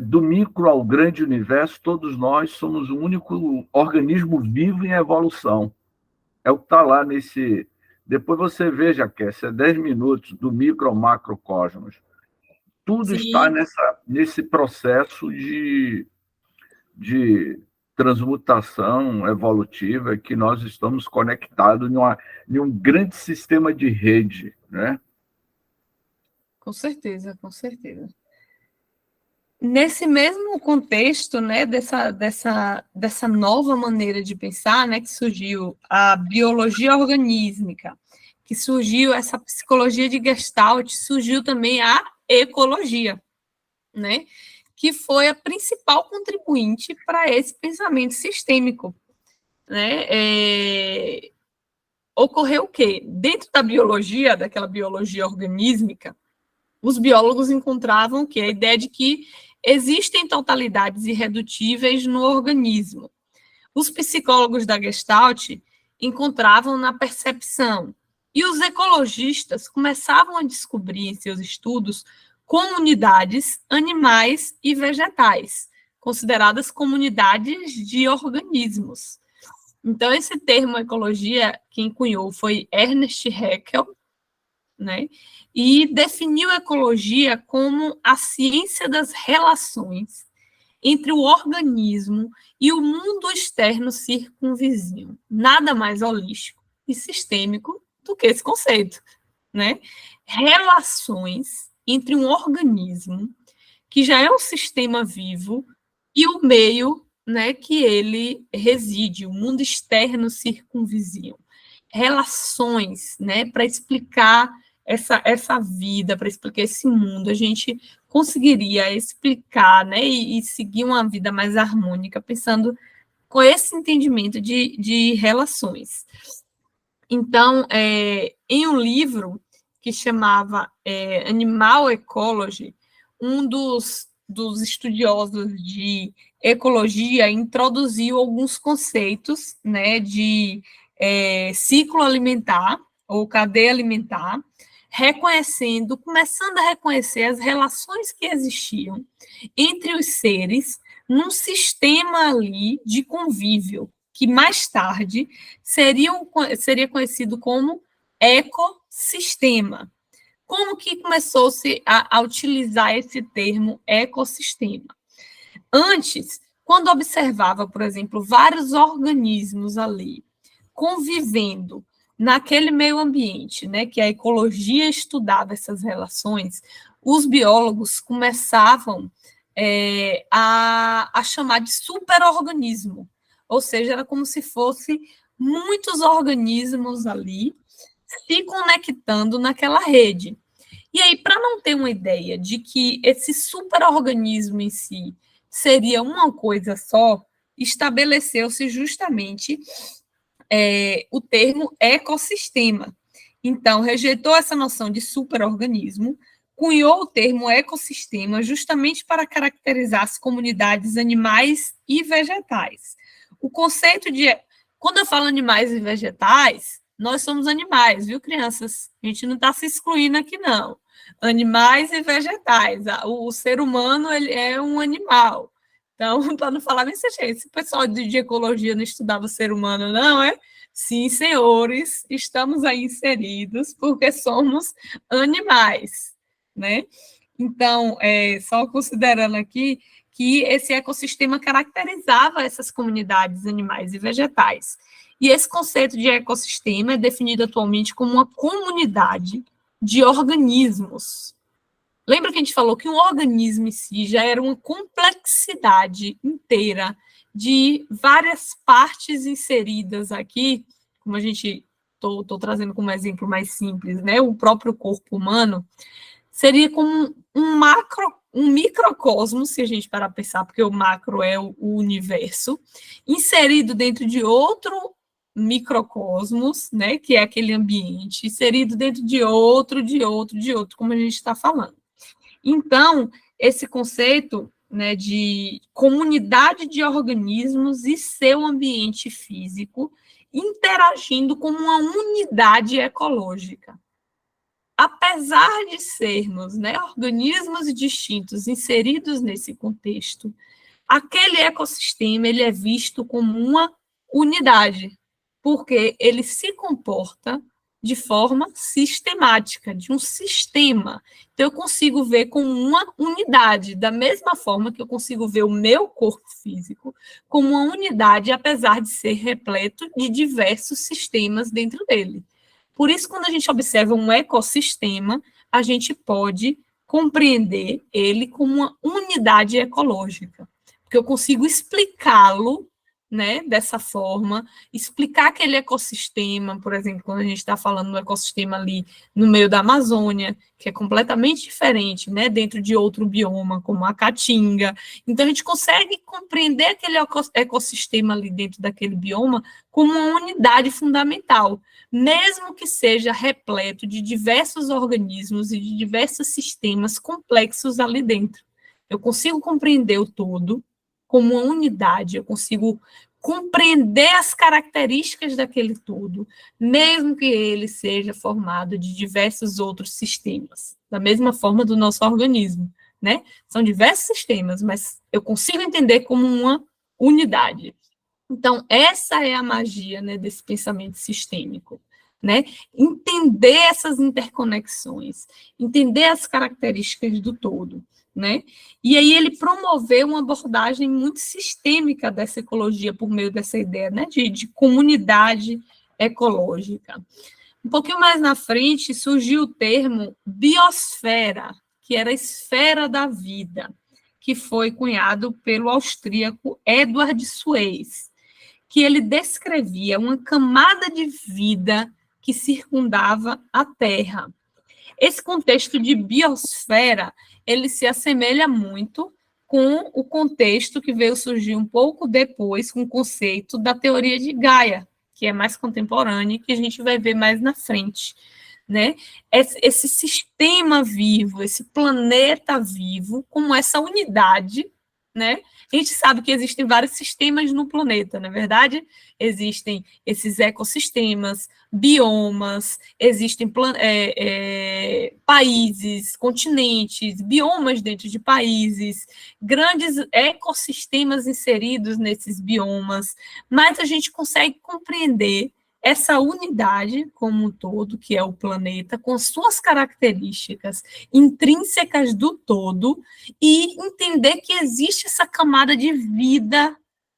do micro ao grande universo, todos nós somos um único organismo vivo em evolução. É o que está lá nesse... Depois você veja, Kessia, 10 minutos do micro ao macrocosmos. Tudo Sim. está nesse processo de transmutação evolutiva que nós estamos conectados em um grande sistema de rede, né? Com certeza, com certeza. Nesse mesmo contexto, né, dessa nova maneira de pensar, né, que surgiu a biologia organísmica, que surgiu essa psicologia de Gestalt, surgiu também a ecologia, né, que foi a principal contribuinte para esse pensamento sistêmico, né? Ocorreu o quê? Dentro da biologia, daquela biologia organísmica, os biólogos encontravam que a ideia de que existem totalidades irredutíveis no organismo. Os psicólogos da Gestalt encontravam na percepção, e os ecologistas começavam a descobrir em seus estudos comunidades animais e vegetais, consideradas comunidades de organismos. Então, esse termo ecologia, quem cunhou foi Ernest Haeckel, né? E definiu a ecologia como a ciência das relações entre o organismo e o mundo externo circunvizinho. Nada mais holístico e sistêmico do que esse conceito, né? Relações entre um organismo, que já é um sistema vivo, e o meio, né, que ele reside, o mundo externo circunvizinho. Relações, né, para explicar essa vida, para explicar esse mundo, a gente conseguiria explicar, né, e seguir uma vida mais harmônica, pensando com esse entendimento de relações. Então, em um livro que chamava Animal Ecology, um dos estudiosos de ecologia introduziu alguns conceitos, né, de ciclo alimentar ou cadeia alimentar, começando a reconhecer as relações que existiam entre os seres num sistema ali de convívio, que mais tarde seria conhecido como ecossistema. Como que começou-se a utilizar esse termo ecossistema? Antes, quando observava, por exemplo, vários organismos ali convivendo naquele meio ambiente, né, que a ecologia estudava essas relações, os biólogos começavam a chamar de superorganismo, ou seja, era como se fosse muitos organismos ali se conectando naquela rede. E aí, para não ter uma ideia de que esse superorganismo em si seria uma coisa só, estabeleceu-se justamente o termo ecossistema. Então, rejeitou essa noção de superorganismo, cunhou o termo ecossistema justamente para caracterizar as comunidades animais e vegetais. O conceito de... Quando eu falo animais e vegetais, nós somos animais, viu, crianças? A gente não está se excluindo aqui, não. Animais e vegetais. O ser humano, ele é um animal. Então, para não falar nisso, gente, esse pessoal de ecologia não estudava o ser humano, não, é? Sim, senhores, estamos aí inseridos porque somos animais, né? Então, só considerando aqui que esse ecossistema caracterizava essas comunidades animais e vegetais. E esse conceito de ecossistema é definido atualmente como uma comunidade de organismos. Lembra que a gente falou que um organismo em si já era uma complexidade inteira de várias partes inseridas aqui, como a gente estou trazendo como exemplo mais simples, né? O próprio corpo humano seria como um microcosmo, se a gente parar para pensar, porque o macro é o universo, inserido dentro de outro microcosmos, né? Que é aquele ambiente, inserido dentro de outro, como a gente está falando. Então, esse conceito, né, de comunidade de organismos e seu ambiente físico interagindo como uma unidade ecológica. Apesar de sermos, né, organismos distintos inseridos nesse contexto, aquele ecossistema ele é visto como uma unidade, porque ele se comporta de forma sistemática, de um sistema. Então, eu consigo ver como uma unidade, da mesma forma que eu consigo ver o meu corpo físico como uma unidade, apesar de ser repleto de diversos sistemas dentro dele. Por isso, quando a gente observa um ecossistema, a gente pode compreender ele como uma unidade ecológica, porque eu consigo explicá-lo, né, dessa forma, explicar aquele ecossistema, por exemplo, quando a gente está falando do ecossistema ali no meio da Amazônia, que é completamente diferente, né, dentro de outro bioma, como a Caatinga. Então, a gente consegue compreender aquele ecossistema ali dentro daquele bioma como uma unidade fundamental, mesmo que seja repleto de diversos organismos e de diversos sistemas complexos ali dentro. Eu consigo compreender o todo como uma unidade, eu consigo compreender as características daquele todo, mesmo que ele seja formado de diversos outros sistemas, da mesma forma do nosso organismo, né? São diversos sistemas, mas eu consigo entender como uma unidade. Então, essa é a magia, né, desse pensamento sistêmico, né? Entender essas interconexões, entender as características do todo, né? E aí ele promoveu uma abordagem muito sistêmica dessa ecologia por meio dessa ideia, né, de comunidade ecológica. Um pouquinho mais na frente surgiu o termo biosfera, que era a esfera da vida, que foi cunhado pelo austríaco Edward Suez, que ele descrevia uma camada de vida que circundava a Terra. Esse contexto de biosfera, ele se assemelha muito com o contexto que veio surgir um pouco depois, com o conceito da teoria de Gaia, que é mais contemporânea e que a gente vai ver mais na frente, né? Esse sistema vivo, esse planeta vivo, como essa unidade, né? A gente sabe que existem vários sistemas no planeta, não é verdade? Existem esses ecossistemas, biomas, existem países, continentes, biomas dentro de países, grandes ecossistemas inseridos nesses biomas, mas a gente consegue compreender essa unidade como um todo, que é o planeta, com suas características intrínsecas do todo, e entender que existe essa camada de vida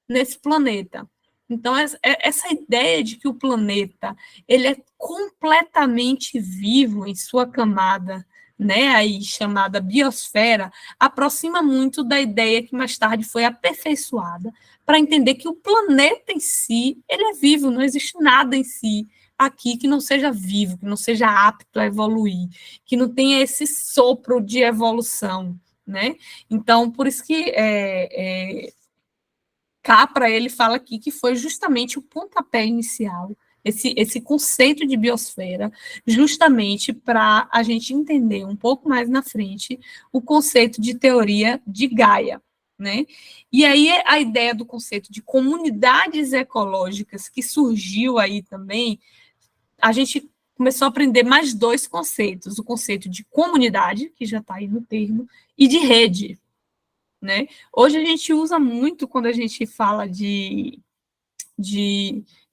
nesse planeta. Então, essa ideia de que o planeta ele é completamente vivo em sua camada, né, aí chamada biosfera, aproxima muito da ideia que mais tarde foi aperfeiçoada para entender que o planeta em si, ele é vivo, não existe nada em si aqui que não seja vivo, que não seja apto a evoluir, que não tenha esse sopro de evolução, né? Então, por isso que Capra, ele fala aqui que foi justamente o pontapé inicial, esse conceito de biosfera, justamente para a gente entender um pouco mais na frente o conceito de teoria de Gaia, né? E aí a ideia do conceito de comunidades ecológicas, que surgiu aí também, a gente começou a aprender mais dois conceitos, o conceito de comunidade, que já está aí no termo, e de rede, né? Hoje a gente usa muito quando a gente fala de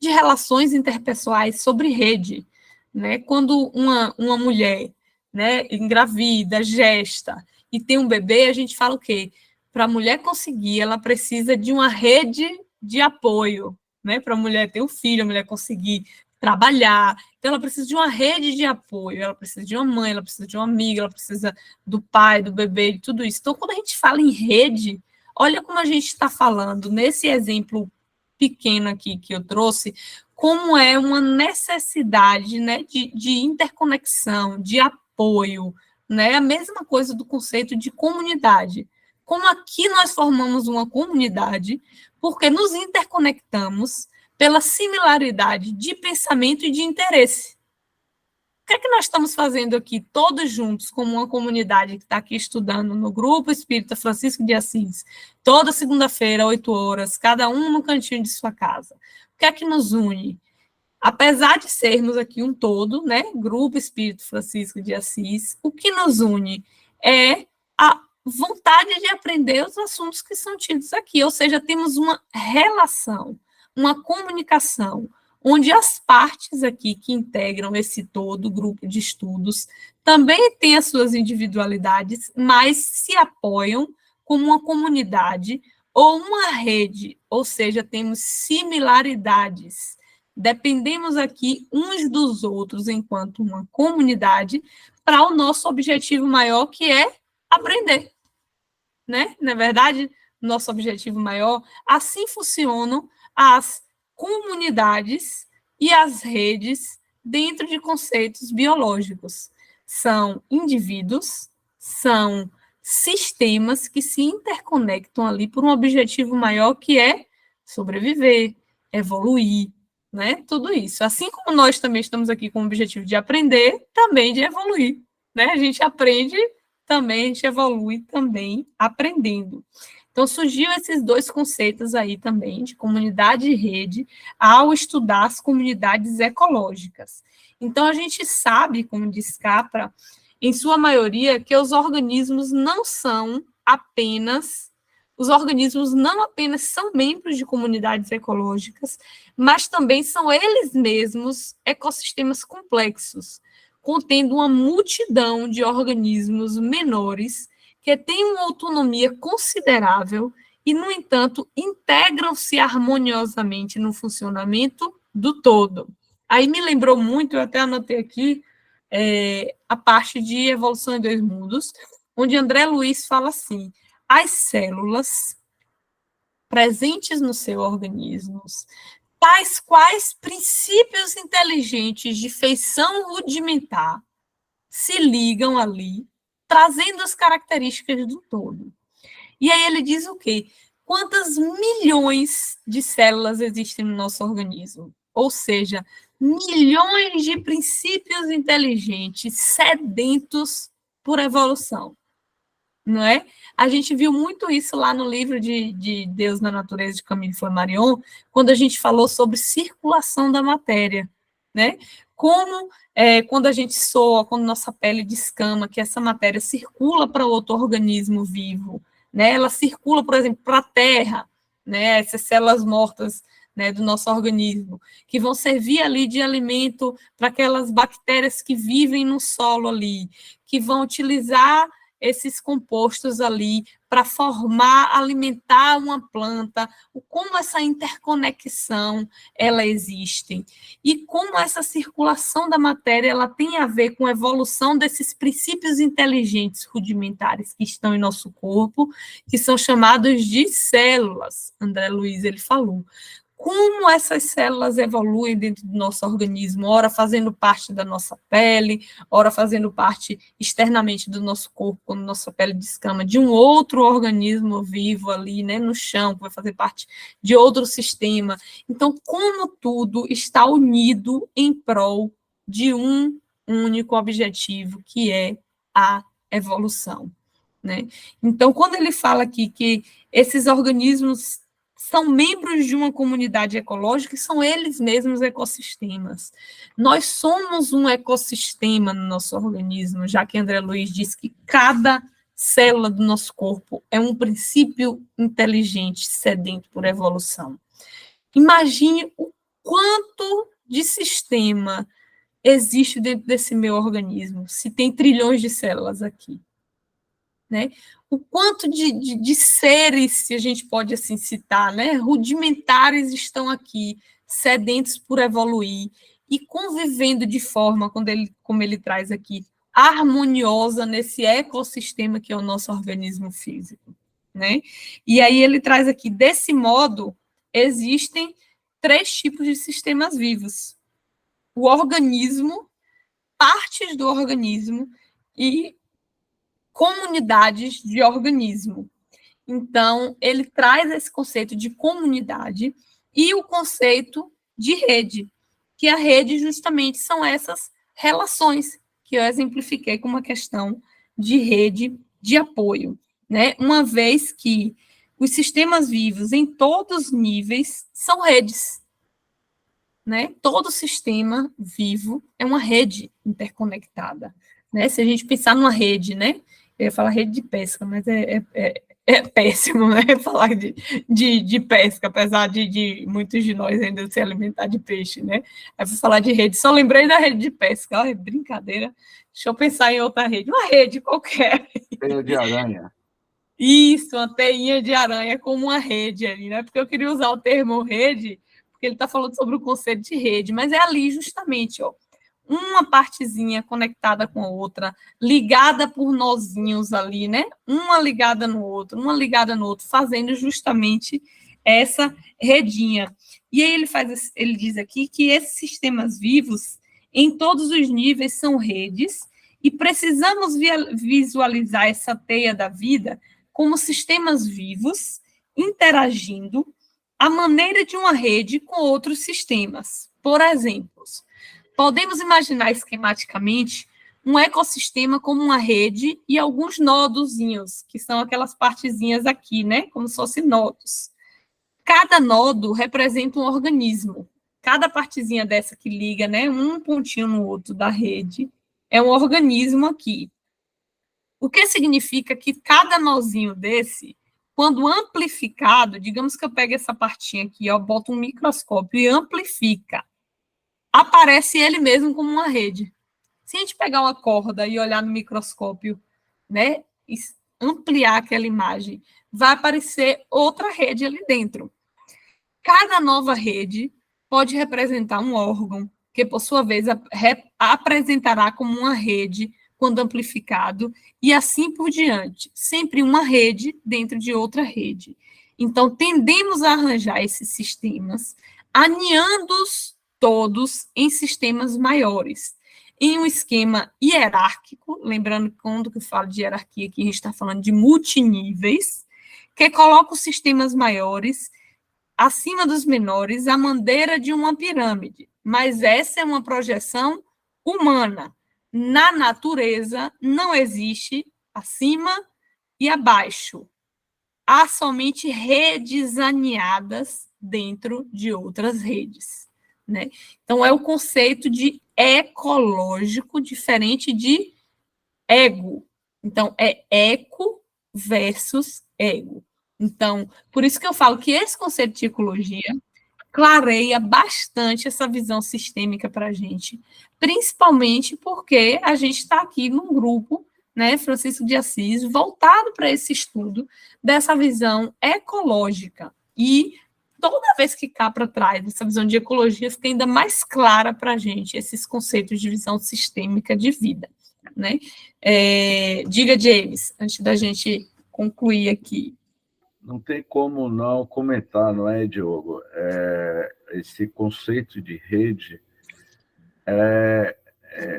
relações interpessoais sobre rede, né? Quando uma mulher, né, engravida, gesta e tem um bebê, a gente fala o quê? Para a mulher conseguir, ela precisa de uma rede de apoio, né? Para a mulher ter um filho, a mulher conseguir trabalhar, então ela precisa de uma rede de apoio, ela precisa de uma mãe, ela precisa de uma amiga, ela precisa do pai, do bebê, de tudo isso. Então, quando a gente fala em rede, olha como a gente está falando nesse exemplo pequeno aqui que eu trouxe, como é uma necessidade, né, de interconexão, de apoio, né, a mesma coisa do conceito de comunidade. Como aqui nós formamos uma comunidade, porque nos interconectamos pela similaridade de pensamento e de interesse. O que é que nós estamos fazendo aqui, todos juntos, como uma comunidade que está aqui estudando no Grupo Espírita Francisco de Assis, toda segunda-feira, 8 horas, cada um no cantinho de sua casa? O que é que nos une? Apesar de sermos aqui um todo, né, Grupo Espírito Francisco de Assis, o que nos une é a vontade de aprender os assuntos que são tidos aqui, ou seja, temos uma relação, uma comunicação, onde as partes aqui que integram esse todo, grupo de estudos, também têm as suas individualidades, mas se apoiam como uma comunidade ou uma rede, ou seja, temos similaridades. Dependemos aqui uns dos outros enquanto uma comunidade para o nosso objetivo maior, que é aprender, né? Na verdade, nosso objetivo maior, assim funcionam as comunidades e as redes dentro de conceitos biológicos. São indivíduos, são sistemas que se interconectam ali por um objetivo maior, que é sobreviver, evoluir, né? Tudo isso. Assim como nós também estamos aqui com o objetivo de aprender, também de evoluir, né? A gente aprende também, a gente evolui também aprendendo. Então, surgiu esses dois conceitos aí também, de comunidade e rede, ao estudar as comunidades ecológicas. Então, a gente sabe, como diz Capra, em sua maioria, que os organismos não apenas são membros de comunidades ecológicas, mas também são eles mesmos ecossistemas complexos, contendo uma multidão de organismos menores que têm uma autonomia considerável e, no entanto, integram-se harmoniosamente no funcionamento do todo. Aí me lembrou muito, eu até anotei aqui, a parte de Evolução em Dois Mundos, onde André Luiz fala assim: as células presentes no seu organismo, tais quais princípios inteligentes de feição rudimentar, se ligam ali, trazendo as características do todo. E aí ele diz o quê? Quantas milhões de células existem no nosso organismo? Ou seja, milhões de princípios inteligentes sedentos por evolução. não é? A gente viu muito isso lá no livro de Deus na Natureza, de Camille Flammarion, quando a gente falou sobre circulação da matéria, né? Como, quando a gente soa, quando nossa pele descama, que essa matéria circula para outro organismo vivo, né? Ela circula, por exemplo, para a terra, né? Essas células mortas, né, do nosso organismo, que vão servir ali de alimento para aquelas bactérias que vivem no solo ali, que vão utilizar esses compostos ali para formar, alimentar uma planta, como essa interconexão ela existe e como essa circulação da matéria ela tem a ver com a evolução desses princípios inteligentes rudimentares que estão em nosso corpo, que são chamados de células. André Luiz, ele falou. Como essas células evoluem dentro do nosso organismo, ora fazendo parte da nossa pele, ora fazendo parte externamente do nosso corpo, quando nossa pele descama, de um outro organismo vivo ali, né, no chão, que vai fazer parte de outro sistema. Então, como tudo está unido em prol de um único objetivo, que é a evolução, né? Então, quando ele fala aqui que esses organismos são membros de uma comunidade ecológica e são eles mesmos ecossistemas. Nós somos um ecossistema no nosso organismo, já que André Luiz disse que cada célula do nosso corpo é um princípio inteligente sedento por evolução. Imagine o quanto de sistema existe dentro desse meu organismo, se tem trilhões de células aqui, né? O quanto de seres, se a gente pode assim citar, né, rudimentares estão aqui, sedentos por evoluir e convivendo de forma, como ele traz aqui, harmoniosa nesse ecossistema que é o nosso organismo físico, né? E aí ele traz aqui, desse modo, existem 3 tipos de sistemas vivos. O organismo, partes do organismo e comunidades de organismo. Então, ele traz esse conceito de comunidade e o conceito de rede, que a rede justamente são essas relações que eu exemplifiquei com uma questão de rede de apoio, né? Uma vez que os sistemas vivos em todos os níveis são redes, né? Todo sistema vivo é uma rede interconectada, né? Se a gente pensar numa rede, né? Eu ia falar rede de pesca, mas é péssimo, né? Falar de pesca, apesar de muitos de nós ainda se alimentar de peixe, né? Aí vou falar de rede, só lembrei da rede de pesca, olha, brincadeira. Deixa eu pensar em outra rede, uma rede qualquer. Teia de aranha. Isso, uma teinha de aranha como uma rede ali, né? Porque eu queria usar o termo rede, porque ele está falando sobre o conceito de rede, mas é ali justamente, ó, uma partezinha conectada com a outra, ligada por nozinhos ali, né? Uma ligada no outro, fazendo justamente essa redinha. E aí ele diz aqui que esses sistemas vivos, em todos os níveis, são redes, e precisamos visualizar essa teia da vida como sistemas vivos interagindo à maneira de uma rede com outros sistemas. Por exemplo, podemos imaginar esquematicamente um ecossistema como uma rede e alguns nodozinhos, que são aquelas partezinhas aqui, né? Como se fossem nodos. Cada nodo representa um organismo. Cada partezinha dessa que liga, né, um pontinho no outro da rede, é um organismo aqui. O que significa que cada nozinho desse, quando amplificado, digamos que eu pego essa partinha aqui, ó, boto um microscópio e amplifica, aparece ele mesmo como uma rede. Se a gente pegar uma corda e olhar no microscópio, né, e ampliar aquela imagem, vai aparecer outra rede ali dentro. Cada nova rede pode representar um órgão, que, por sua vez, apresentará como uma rede quando amplificado, e assim por diante. Sempre uma rede dentro de outra rede. Então, tendemos a arranjar esses sistemas, aninhando-os todos em sistemas maiores, em um esquema hierárquico, lembrando que quando eu falo de hierarquia aqui, a gente está falando de multiníveis, que coloca os sistemas maiores acima dos menores à maneira de uma pirâmide. Mas essa é uma projeção humana. Na natureza, não existe acima E abaixo, há somente redes aninhadas dentro de outras redes, né? Então, é o conceito de ecológico diferente de ego. Então, é eco versus ego. Então, por isso que eu falo que esse conceito de ecologia clareia bastante essa visão sistêmica para a gente, principalmente porque a gente está aqui num grupo, né, Francisco de Assis, voltado para esse estudo dessa visão ecológica. E toda vez que Capra traz essa visão de ecologia, fica ainda mais clara para a gente esses conceitos de visão sistêmica de vida, né? Diga, James, antes da gente concluir aqui. Não tem como não comentar, não é, Diogo? Esse conceito de rede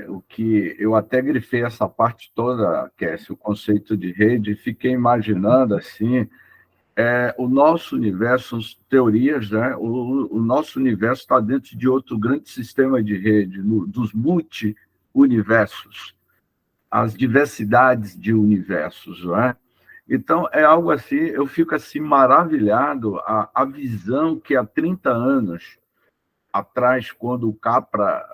o que eu até grifei essa parte toda, Cassie, o conceito de rede, e fiquei imaginando assim, o nosso universo, são teorias, né? O nosso universo está dentro de outro grande sistema de rede, dos multi-universos, as diversidades de universos, não é? Então, é algo assim, eu fico assim maravilhado a visão que há 30 anos atrás, quando o Capra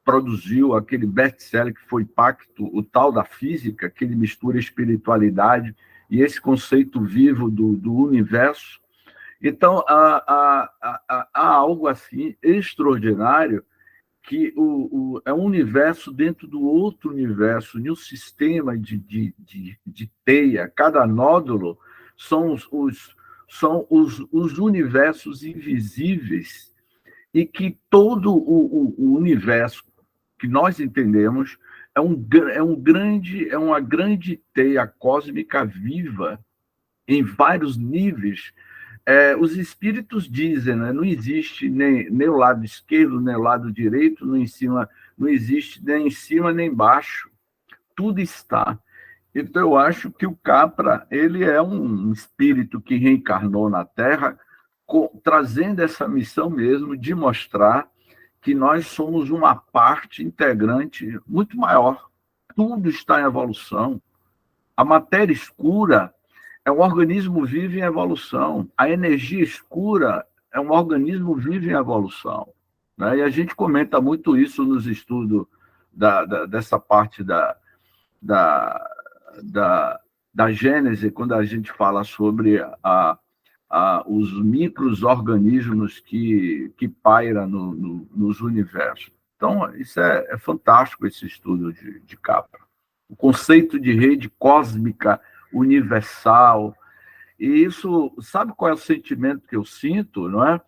produziu aquele best-seller que foi Pacto, o tal da física, que ele mistura espiritualidade e esse conceito vivo do universo. Então, há algo assim extraordinário, que é um universo dentro do outro universo, de um sistema de teia. Cada nódulo são os universos invisíveis, e que todo o universo que nós entendemos é uma grande teia cósmica viva em vários níveis. Os espíritos dizem, né, não existe nem o lado esquerdo, nem o lado direito, não existe nem em cima nem embaixo. Tudo está. Então, eu acho que o Capra ele é um espírito que reencarnou na Terra, trazendo essa missão mesmo de mostrar que nós somos uma parte integrante muito maior. Tudo está em evolução. A matéria escura é um organismo vivo em evolução. A energia escura é um organismo vivo em evolução, né? E a gente comenta muito isso nos estudos dessa parte da Gênese, quando a gente fala sobre os micro-organismos que pairam nos universos. Então, isso é fantástico, esse estudo de Capra. O conceito de rede cósmica universal. E isso, sabe qual é o sentimento que eu sinto, não é?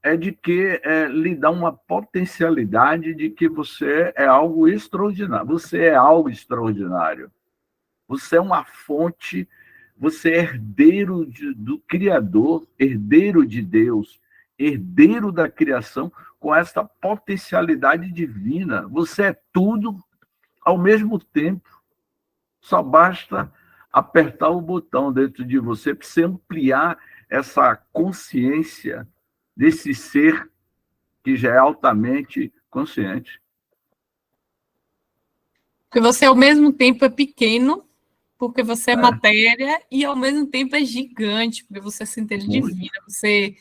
É de que lhe dá uma potencialidade de que você é algo extraordinário. Você é algo extraordinário. Você é uma fonte, você é herdeiro do Criador, herdeiro de Deus, herdeiro da criação, com essa potencialidade divina. Você é tudo ao mesmo tempo. Só basta apertar o botão dentro de você para você ampliar essa consciência desse ser que já é altamente consciente. Porque você, ao mesmo tempo, é pequeno, porque você é matéria, e, ao mesmo tempo, é gigante, porque você é centelha divina, você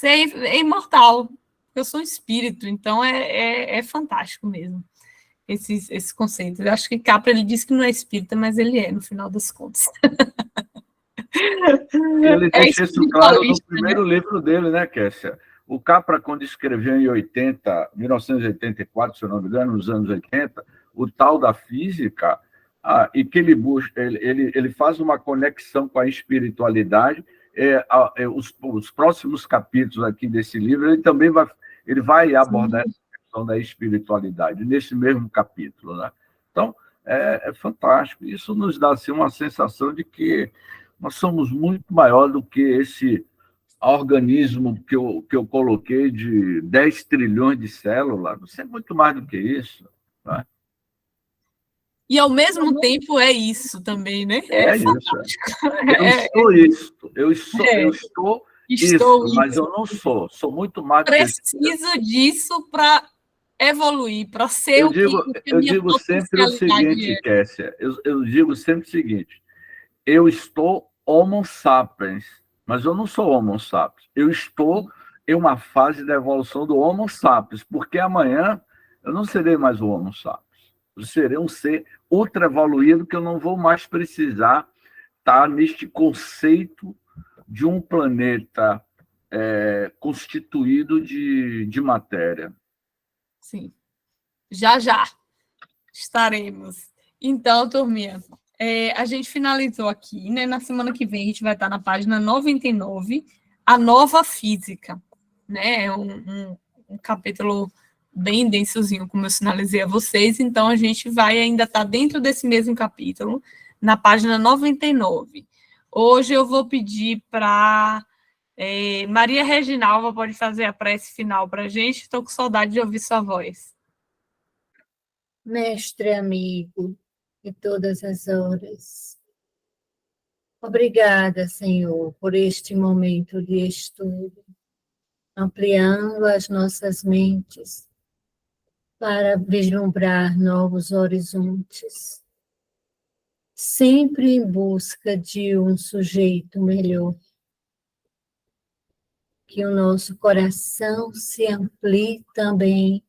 é imortal. Eu sou um espírito, então é fantástico mesmo. Esse conceito. Eu acho que Capra, ele disse que não é espírita, mas ele é, no final das contas. Ele deixa isso claro no primeiro livro dele, né, Kessia? O Capra, quando escreveu em 1984, se eu não me engano, nos anos 80, o tal da física, e que ele faz uma conexão com a espiritualidade. Os próximos capítulos aqui desse livro, ele também vai abordar essa questão da espiritualidade, nesse mesmo capítulo, né? Então, é fantástico. Isso nos dá assim, uma sensação de que nós somos muito maior do que esse organismo que eu coloquei de 10 trilhões de células. Você é muito mais do que isso, né? E, ao mesmo tempo, é isso também, né? Eu estou isso, mas eu não sou. Sou muito mais do que isso. Preciso disso para evoluir, para ser eu digo sempre o seguinte, Kessia, eu digo sempre o seguinte: eu estou Homo sapiens, mas eu não sou Homo sapiens. Eu estou em uma fase da evolução do Homo sapiens, porque amanhã eu não serei mais o Homo sapiens. Eu serei um ser ultra evoluído que eu não vou mais precisar estar neste conceito de um planeta constituído de matéria. Sim. Já estaremos. Então, turminha, a gente finalizou aqui, né? Na semana que vem a gente vai estar na página 99, a nova física, né? É um capítulo bem densozinho, como eu sinalizei a vocês, então a gente vai ainda estar dentro desse mesmo capítulo, na página 99. Hoje eu vou pedir para Maria Reginalva, pode fazer a prece final para a gente, estou com saudade de ouvir sua voz. Mestre amigo de todas as horas, obrigada, Senhor, por este momento de estudo, ampliando as nossas mentes para vislumbrar novos horizontes, sempre em busca de um sujeito melhor. Que o nosso coração se amplie também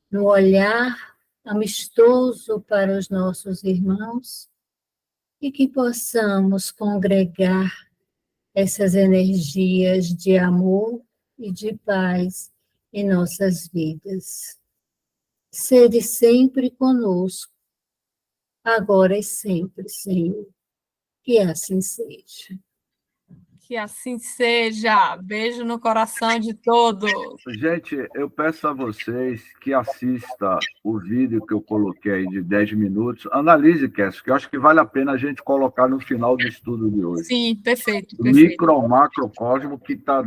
no olhar amistoso para os nossos irmãos e que possamos congregar essas energias de amor e de paz em nossas vidas. Sede sempre conosco, agora e sempre, Senhor. Que assim seja. Que assim seja. Beijo no coração de todos. Gente, eu peço a vocês que assistam o vídeo que eu coloquei aí de 10 minutos. Analise, Kécio, que eu acho que vale a pena a gente colocar no final do estudo de hoje. Sim, perfeito. O micro ao macrocosmo que está